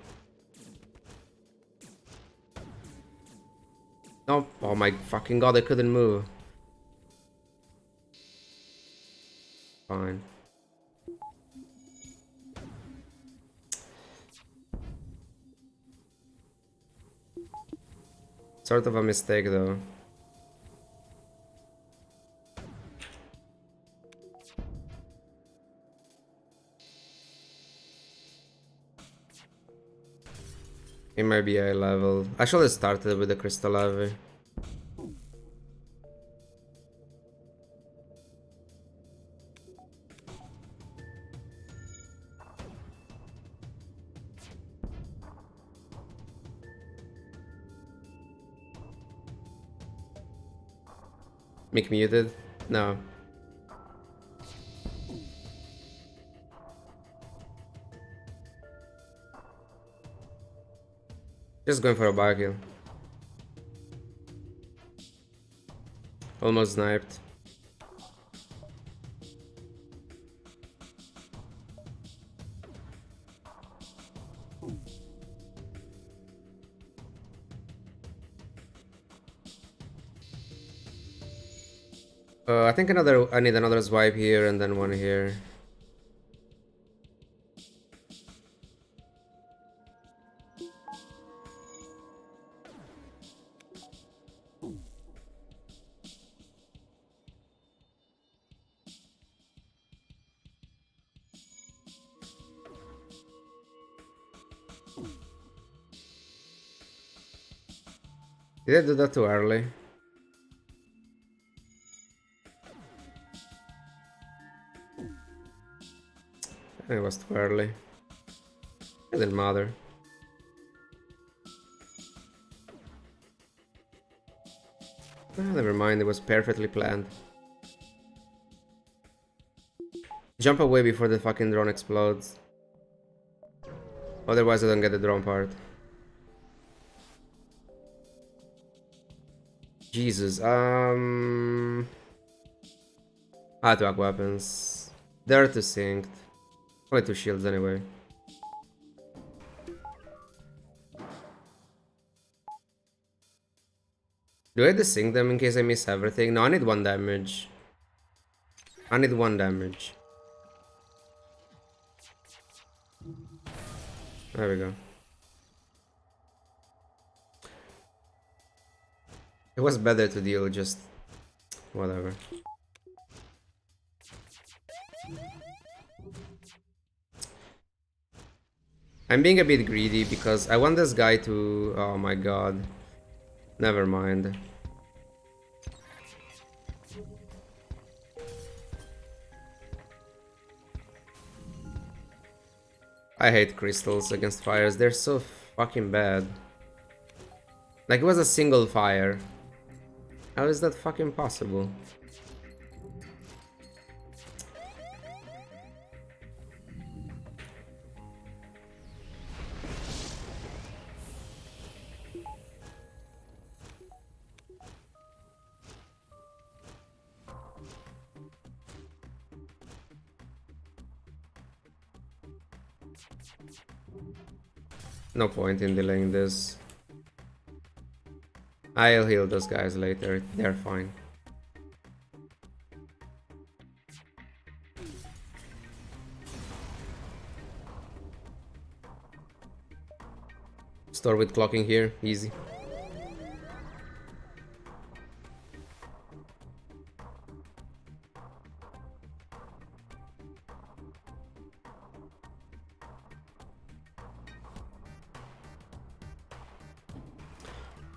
No, oh my fucking god, I couldn't move. Fine. Sort of a mistake though. It might be eye level. I should have started with the crystal lava. Mick muted? No. Just going for a bar kill. Almost sniped. I think I need another swipe here and then one here. Did I do that too early? It was too early. It didn't matter. Never mind, it was perfectly planned. Jump away before the fucking drone explodes. Otherwise I don't get the drone part. Jesus, attack weapons. They're too synced. Only 2 shields anyway. Do I desync them in case I miss everything? No, I need 1 damage. I need 1 damage. There we go. It was better to deal just... whatever. I'm being a bit greedy because I want this guy to... oh my god. Never mind. I hate crystals against fires, they're so fucking bad. Like, it was a single fire. How is that fucking possible? No point in delaying this. I'll heal those guys later, they're fine. Store with clocking here, easy.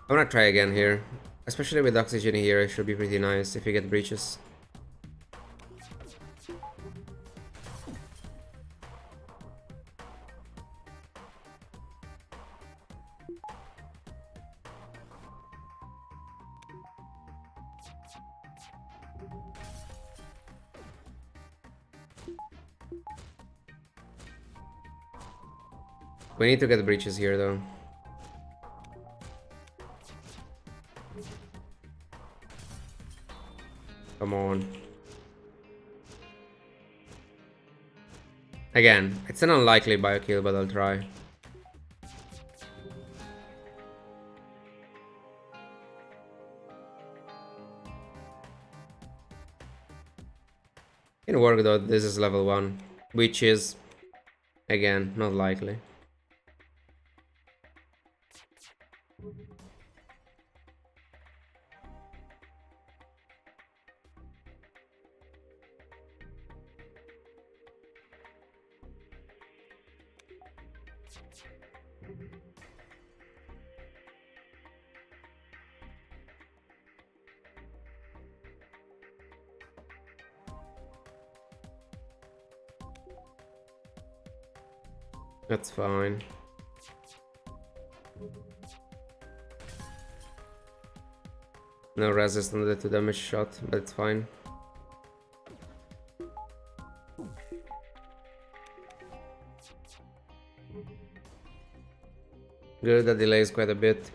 I'm gonna try again here. Especially with oxygen here, it should be pretty nice if you get breaches. We need to get breaches here though. Come on. Again, it's an unlikely bio kill, but I'll try. Can work though, this is level 1, which is, again, not likely. That's fine. No resist on the 2 damage shot, but it's fine. Good, that delays quite a bit.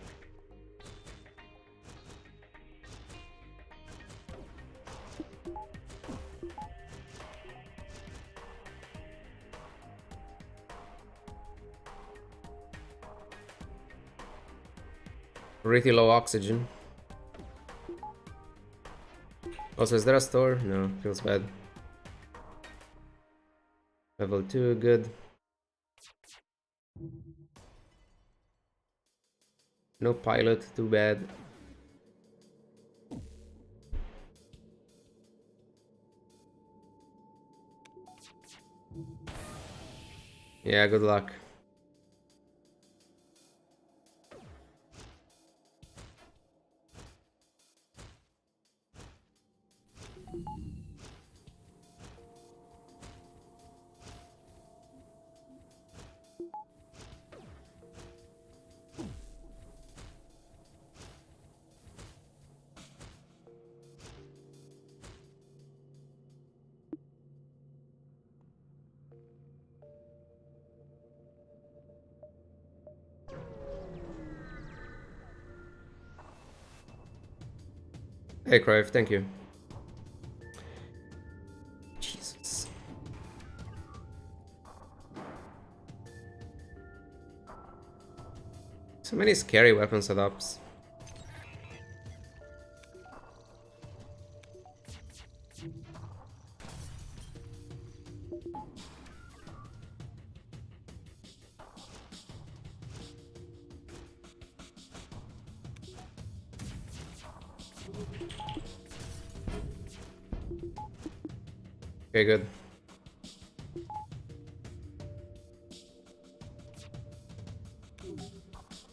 Pretty low oxygen. Also, is there a store? No, feels bad. Level 2, good. No pilot, too bad. Yeah, good luck. Hey, Crave, thank you. Jesus. So many scary weapon setups. Okay, good.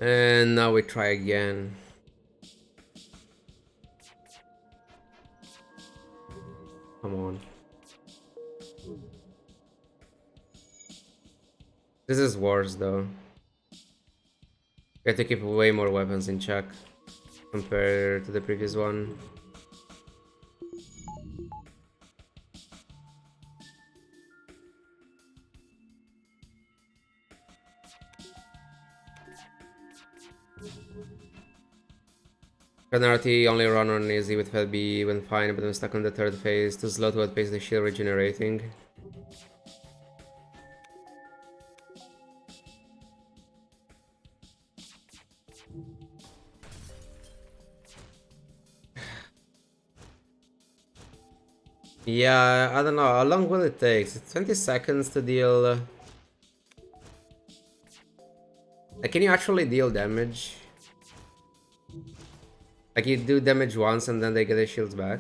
And now we try again. Come on. This is worse though. We have to keep way more weapons in check compared to the previous one. Penalty only run on easy with FLB when fine, but when stuck on the 3rd phase, too slow to outpace the shield regenerating. Yeah, I don't know, how long will it take? It's 20 seconds to deal... can you actually deal damage? Like you do damage once and then they get their shields back?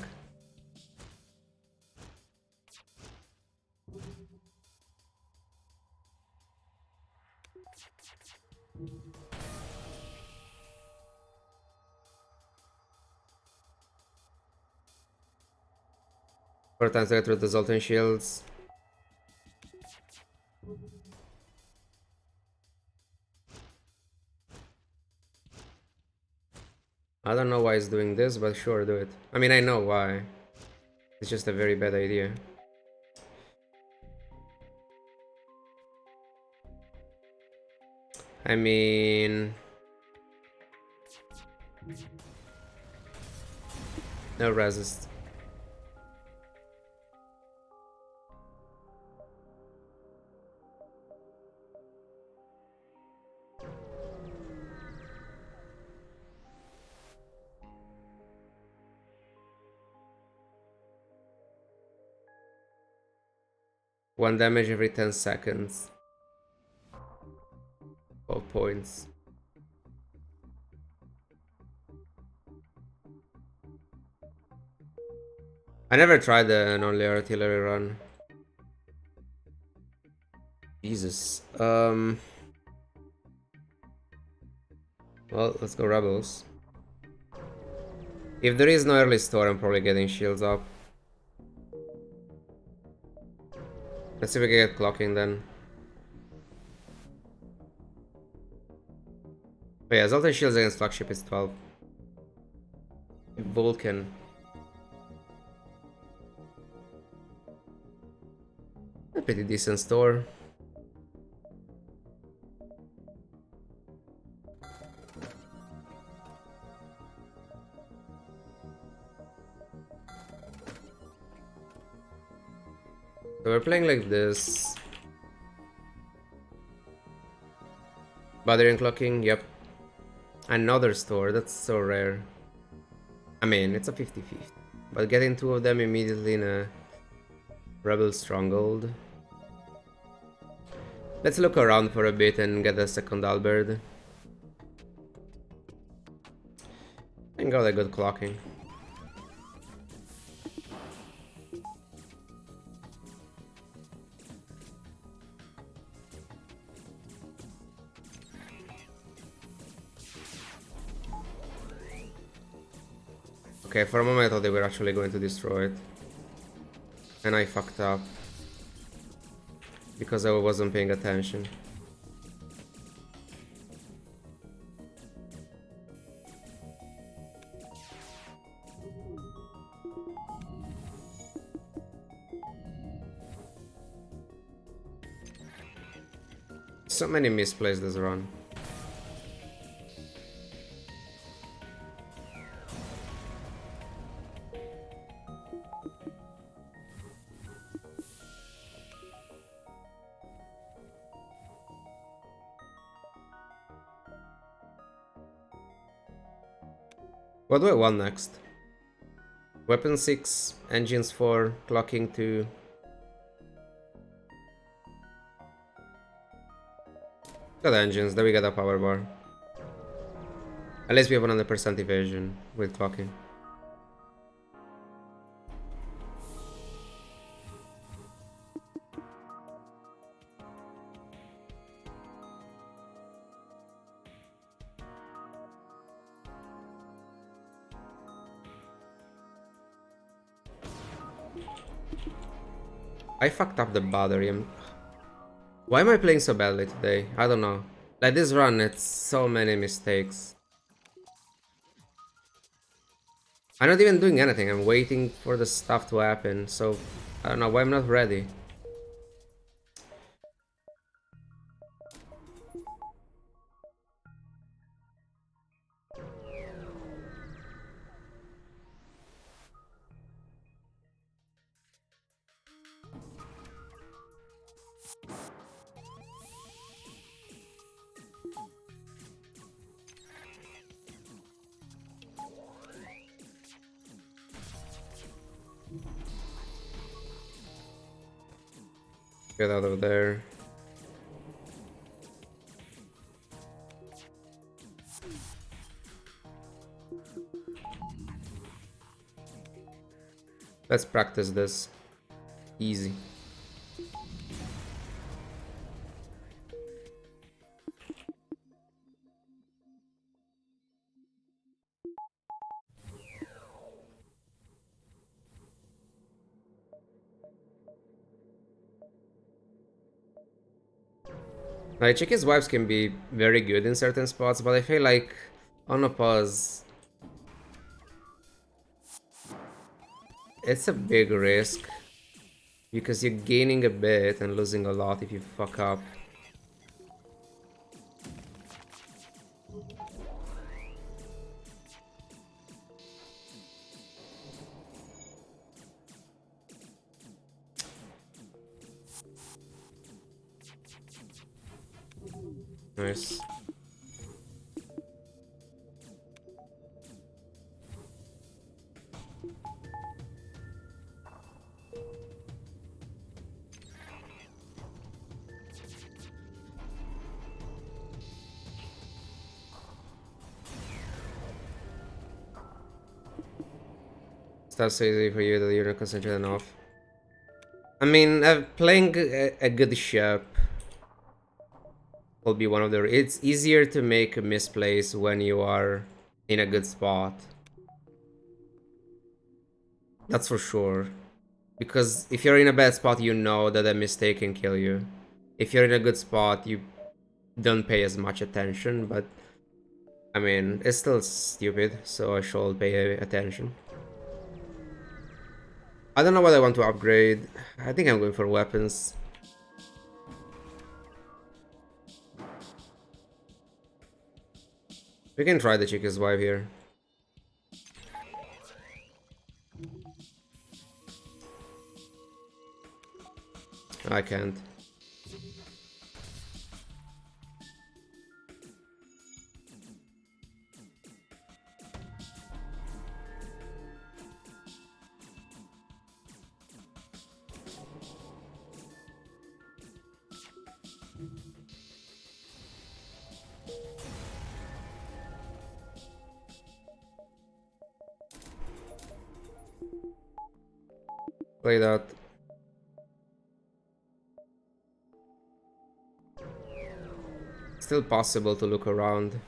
Four times I get through the Zoltan shields. I don't know why it's doing this, but sure, do it. I mean, I know why. It's just a very bad idea. I mean... no resist. 1 damage every 10 seconds. 12 points. I never tried an only artillery run. Jesus. Well, let's go rebels. If there is no early store, I'm probably getting shields up. Let's see if we can get clocking then. But yeah, Zoltan shields against flagship is 12. Vulcan. A pretty decent store. So we're playing like this. Battering clocking, yep. Another store, that's so rare. I mean, it's a 50-50. But getting 2 of them immediately in a Rebel Stronghold. Let's look around for a bit and get a second Albert. And got a good clocking. Okay, for a moment I thought they were actually going to destroy it. And I fucked up. Because I wasn't paying attention. So many misplays this run. What do I want next? Weapon 6, engines 4, clocking 2. Got engines, then we get a power bar. At least we have 100% evasion with clocking. I fucked up the battery. Why am I playing so badly today? I don't know. Like this run, it's so many mistakes. I'm not even doing anything. I'm waiting for the stuff to happen. So, I don't know why I'm not ready. Get out of there. Let's practice this. Easy. Like, Chicky's wipes can be very good in certain spots, but I feel like on a pause, it's a big risk. Because you're gaining a bit and losing a lot if you fuck up. Nice. That's so easy for you that you're not concentrated enough. I mean, playing a good ship will be one of the... It's easier to make misplays when you are in a good spot. That's for sure. Because if you're in a bad spot, you know that a mistake can kill you. If you're in a good spot, you don't pay as much attention, but I mean, it's still stupid, so I should pay attention. I don't know what I want to upgrade. I think I'm going for weapons. We can try the Chica's wife here. I can't. Play that. Still possible to look around.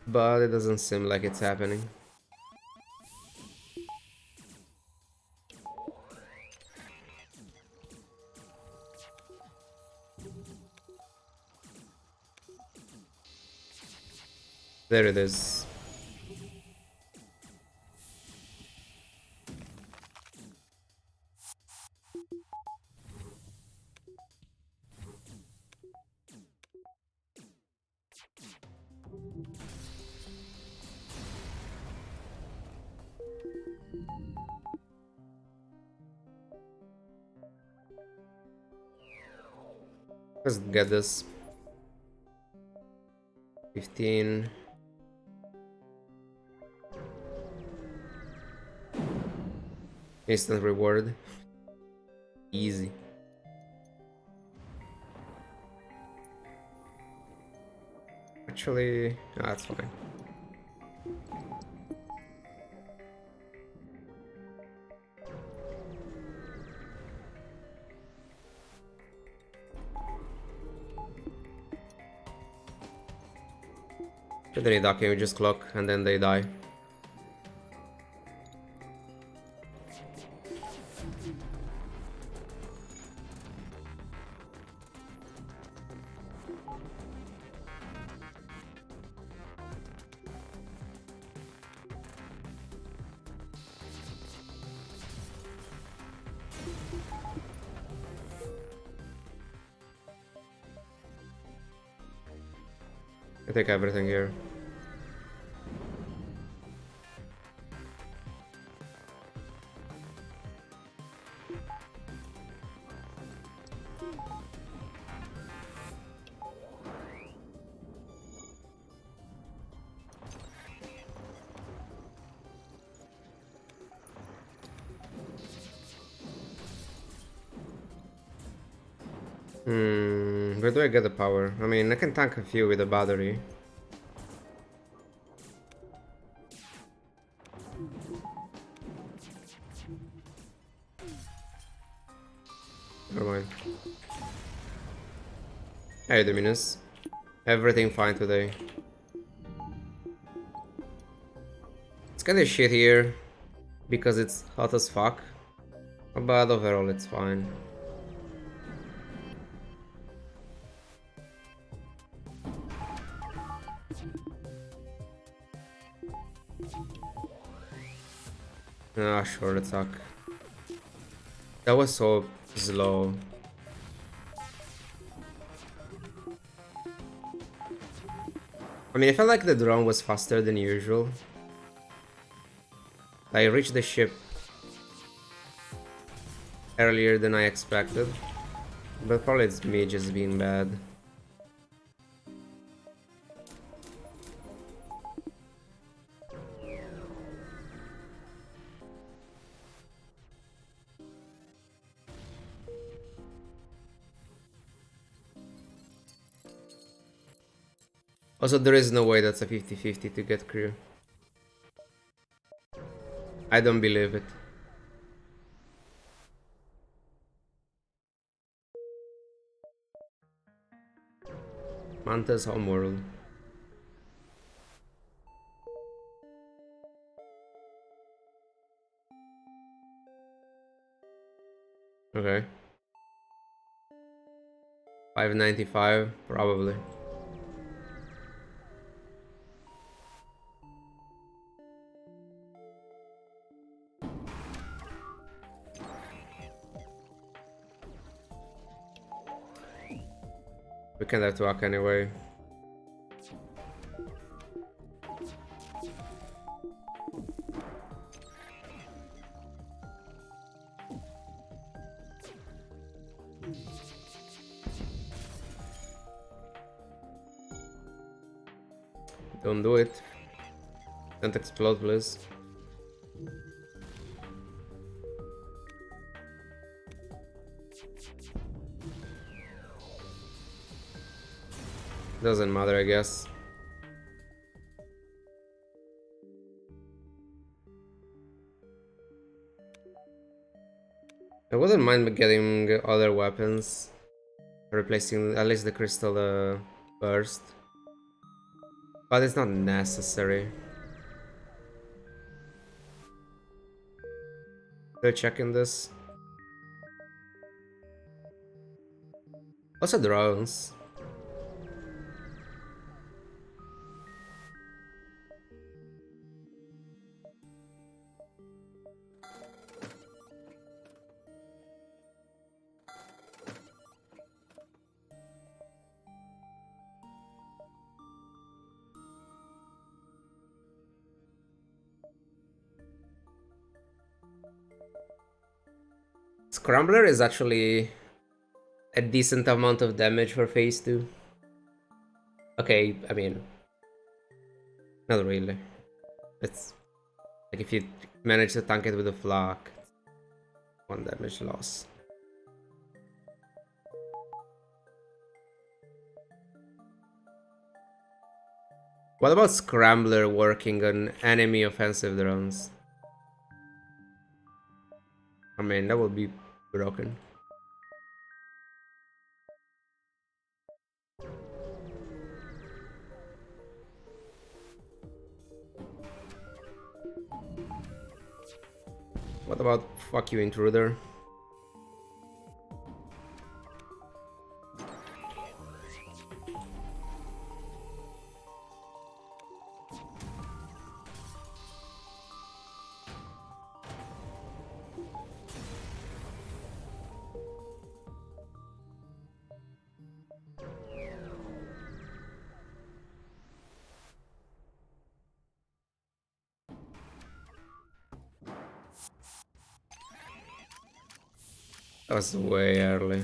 But it doesn't seem like it's happening. There it is. Let's get this. 15. Instant reward. Easy. Actually, no, that's fine. If they need we just clock and then they die. I take everything here. Where do I get the power? I mean, I can tank a few with a battery. Never mind. Hey, Dominus. Everything fine today. It's kinda shit here because it's hot as fuck, but overall it's fine. Ah, sure, let's suck. That was so slow. I mean, I felt like the drone was faster than usual. I reached the ship earlier than I expected, but probably it's me just being bad. Also, there is no way that's a 50-50 to get crew. I don't believe it. Manta's homeworld. Okay. 595, probably. We can have to walk anyway. Don't do it. Don't explode, please. Doesn't matter, I guess. I wouldn't mind getting other weapons. Replacing at least the crystal burst. But it's not necessary. Still checking this. Also drones. Scrambler is actually a decent amount of damage for phase 2. Okay, I mean, not really. It's like if you manage to tank it with a flak, 1 damage loss. What about Scrambler working on enemy offensive drones? I mean, that would be broken. What about fuck you, intruder? That was way early.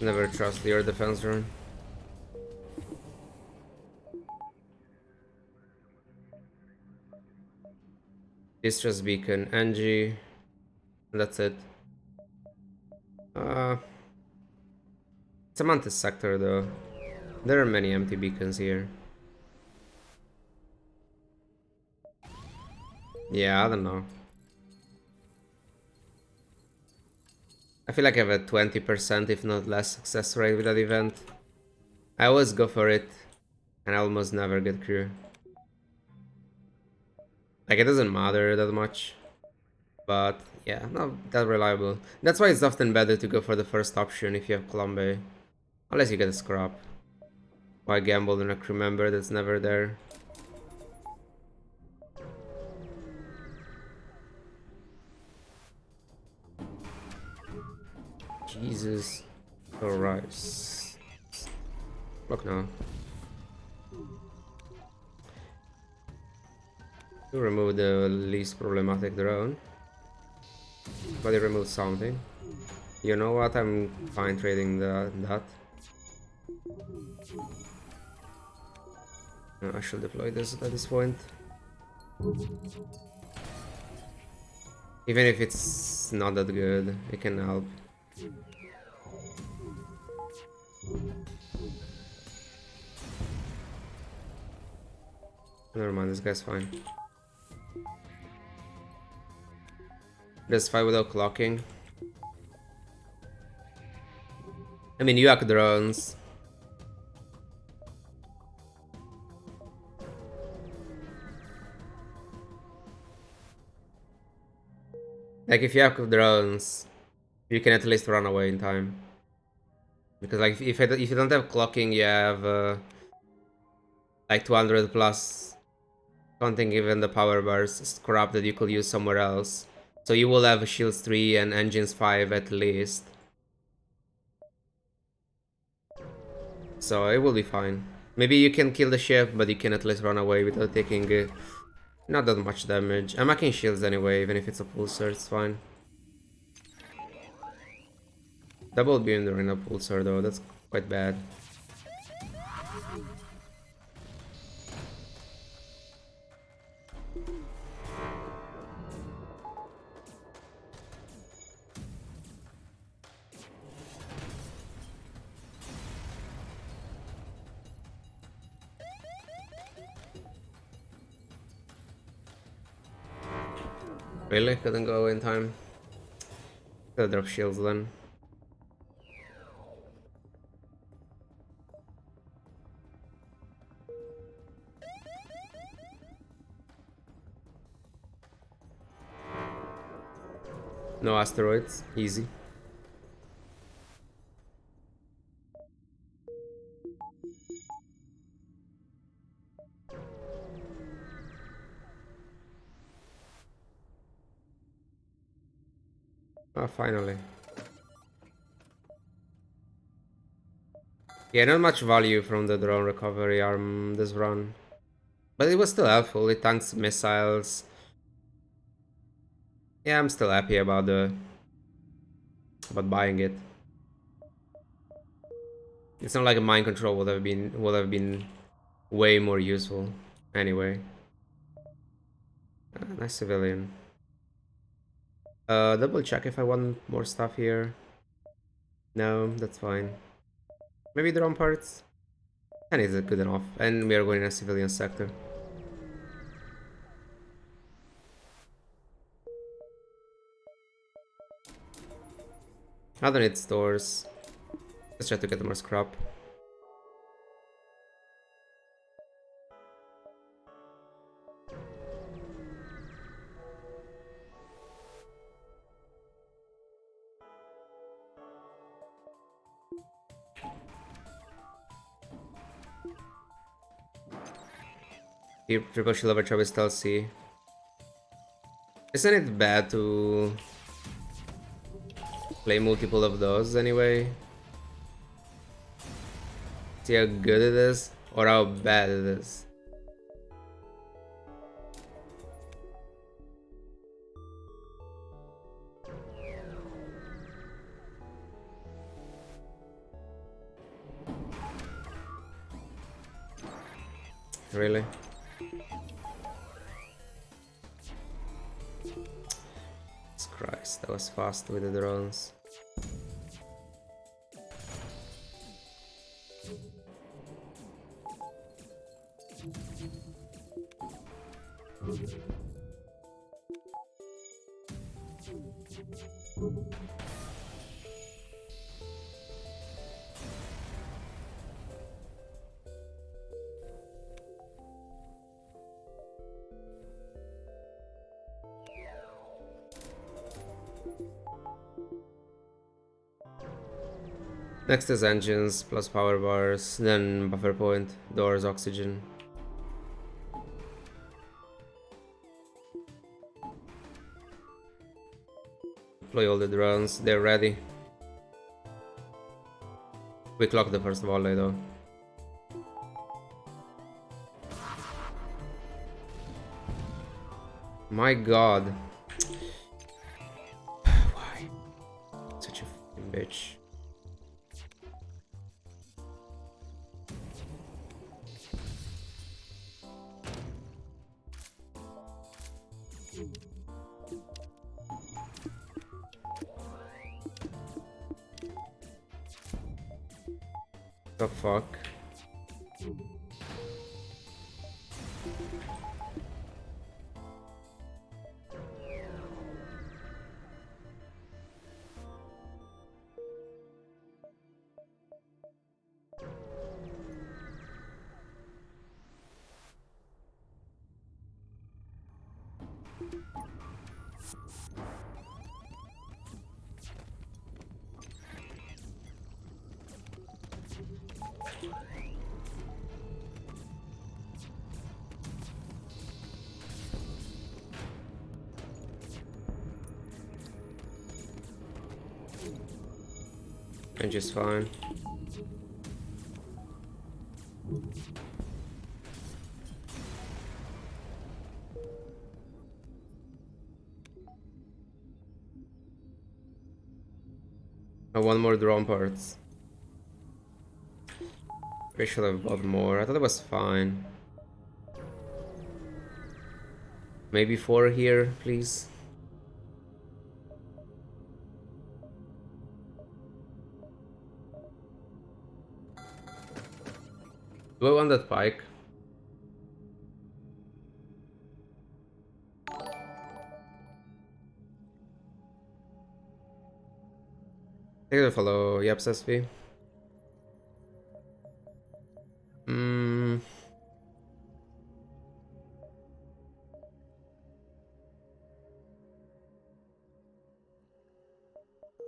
Never trust your defense run. Distress beacon, Angie. That's it. It's a Mantis sector though. There are many empty beacons here. Yeah, I don't know. I feel like I have a 20%, if not less, success rate with that event. I always go for it, and I almost never get crew. Like, it doesn't matter that much. But, yeah, not that reliable. That's why it's often better to go for the first option if you have Colombe. Unless you get a scrap. Why gamble on a crew member that's never there? Jesus Christ. Look now. You remove the least problematic drone. But it removes something. You know what? I'm fine trading that. I should deploy this at this point. Even if it's not that good, it can help. Never mind, this guy's fine. Just fight without clocking. I mean, you have drones. Like, if you have drones, you can at least run away in time. Because, like, if you don't have clocking, you have like 200 plus, counting even the power bars scrap that you could use somewhere else. So you will have shields 3 and engines 5 at least. So it will be fine. Maybe you can kill the ship, but you can at least run away without taking not that much damage. I'm making shields anyway, even if it's a pulsar, it's fine. Double beam during a pulsar though, that's quite bad. Really? Couldn't go in time? Gotta drop shields then. No asteroids, easy. Ah, finally. Yeah, not much value from the drone recovery arm this run. But it was still helpful, it tanks missiles. Yeah, I'm still happy about buying it. It's not like a mind control would have been way more useful. Anyway. Nice civilian. Double check if I want more stuff here. No, that's fine. Maybe drone parts? And is it good enough? And we are going in a civilian sector. I don't need stores. Let's try to get more scrap. Triple shield over Travis Stealth C. Isn't it bad to play multiple of those anyway? See how good it is or how bad it is. Really? Jesus Christ, that was fast with the drones. Next is engines plus power bars, then buffer point, doors, oxygen. Deploy all the drones, they're ready. We clock the first volley though. My god. Why? Such a fucking bitch. The fuck? And just fine. Oh, one more drone parts. We should have bought more. I thought it was fine. Maybe 4 here, please. Do I want that pike? Take the follow. Yep, SSV. Hmm.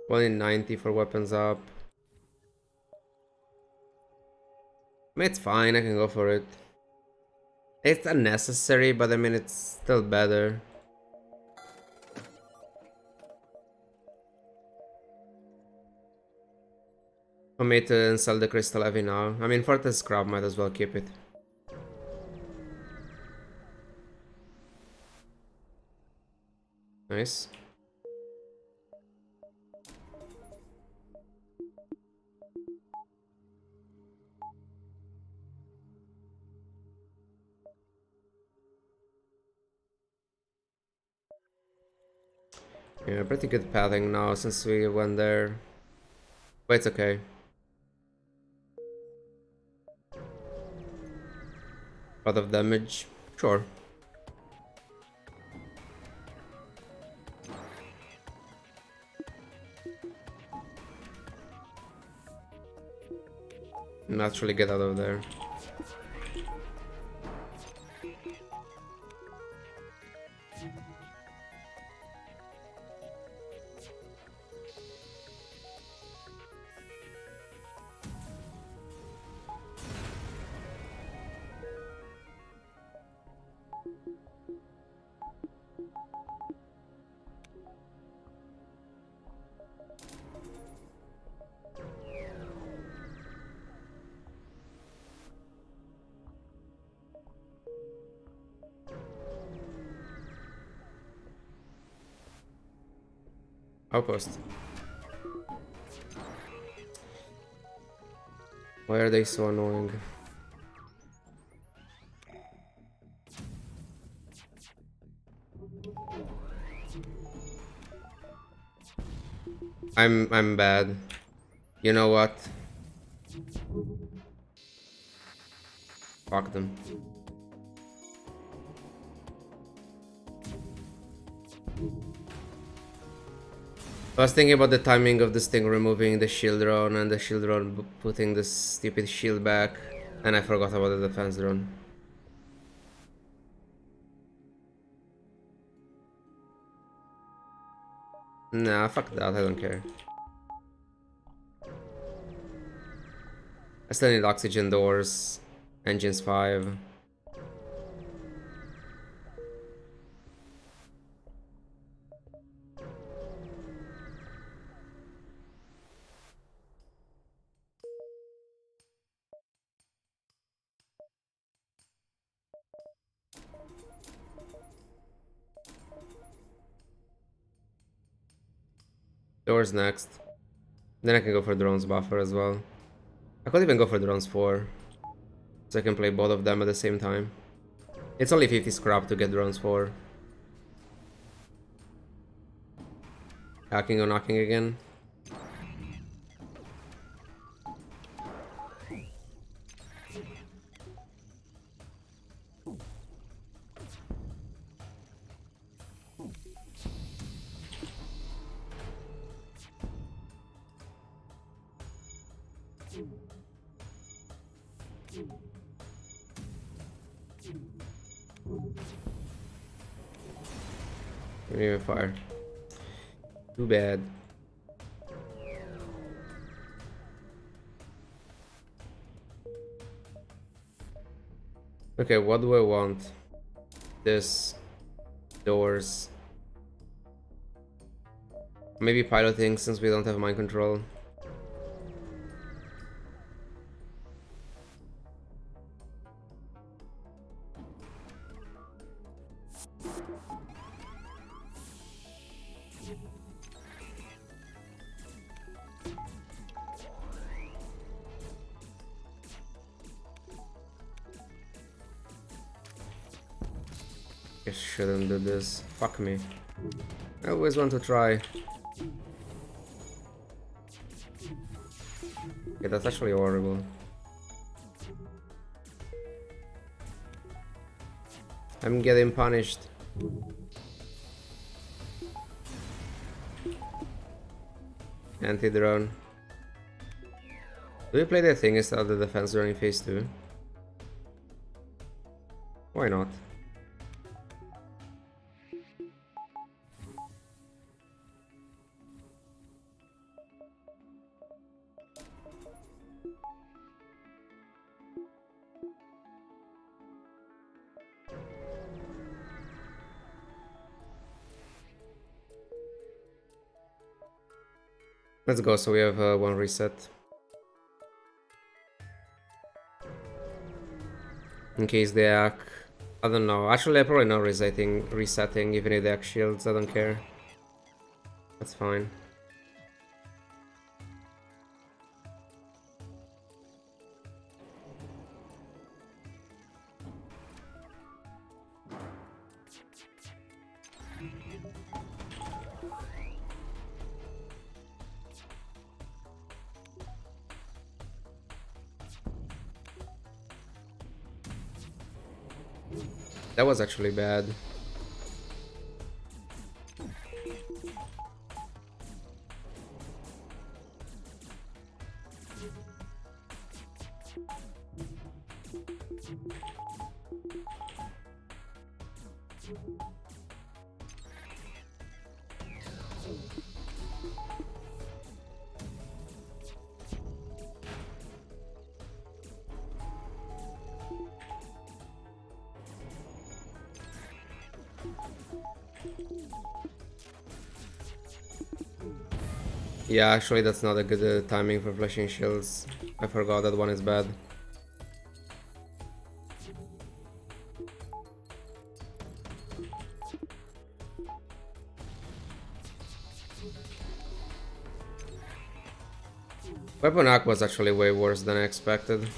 One in 90 for weapons up. I mean, it's fine. I can go for it. It's unnecessary, but I mean, it's still better. For me to install the crystal heavy now. I mean, for the scrap, might as well keep it. Nice. Yeah, pretty good pathing now since we went there. But it's okay. A lot of damage. Sure. Naturally get out of there. Outpost. Why are they so annoying? I'm bad. You know what? Fuck them. I was thinking about the timing of this thing removing the shield drone and the shield drone putting this stupid shield back, and I forgot about the defense drone. Nah, fuck that, I don't care. I still need oxygen doors, engines 5. Doors next. Then I can go for drones buffer as well. I could even go for drones 4. So I can play both of them at the same time. It's only 50 scrap to get drones 4. Hacking or knocking again. Even fire. Too bad. Okay, what do I want? This. Doors. Maybe piloting since we don't have mind control. I shouldn't do this. Fuck me. I always want to try. Okay, that's actually horrible. I'm getting punished. Anti-drone. Do we play the thing instead of the defense drone in phase 2? Why not? Let's go, so we have one reset. In case they hack. I don't know. Actually, I probably not resetting, even if they hack shields, I don't care. That's fine. That was actually bad. Yeah, actually that's not a good timing for flashing shields. I forgot that one is bad. Weapon hack was actually way worse than I expected.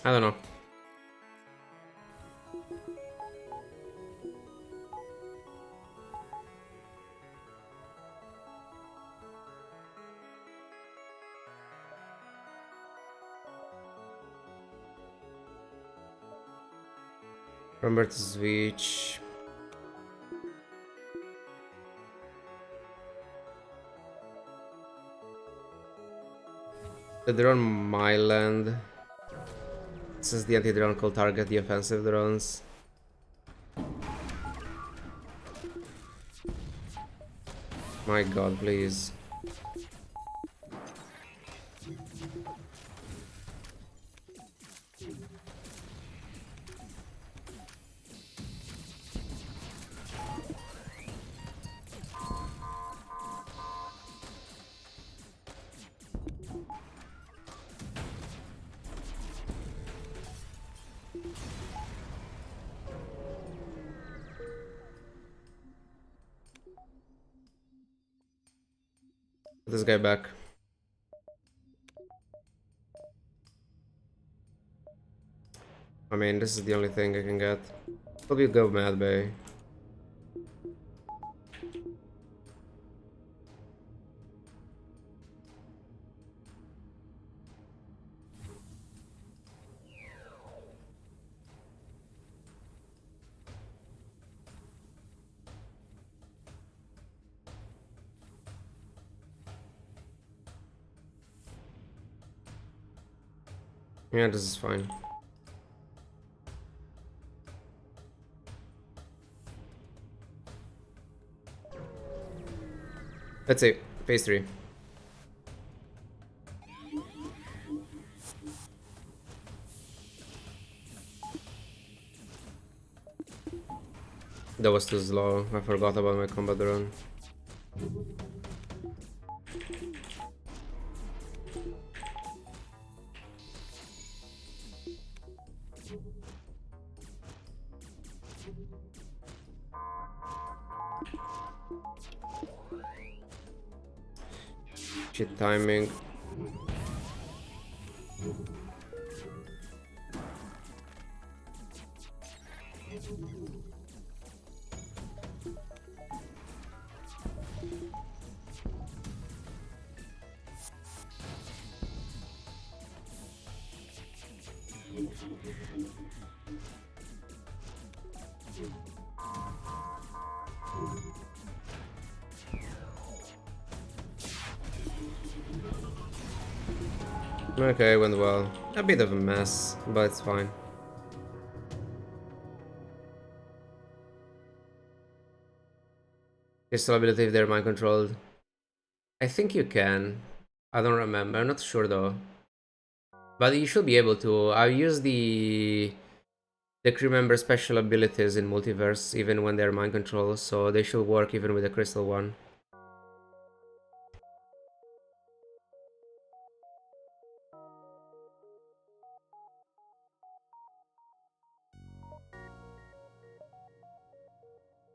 I don't know. Remember to switch. The drone my land. Since the anti-drone could target the offensive drones. My god, please. this guy back. I mean, this is the only thing I can get. Probably go Mad Bay. Yeah, this is fine. Let's see. Phase 3. That was too slow. I forgot about my combat run. Shit timing. Okay, went well. A bit of a mess, but it's fine. Crystal ability if they're mind controlled. I think you can. I don't remember. I'm not sure though. But you should be able to. I use the crew member special abilities in multiverse even when they're mind control, so they should work even with the crystal one.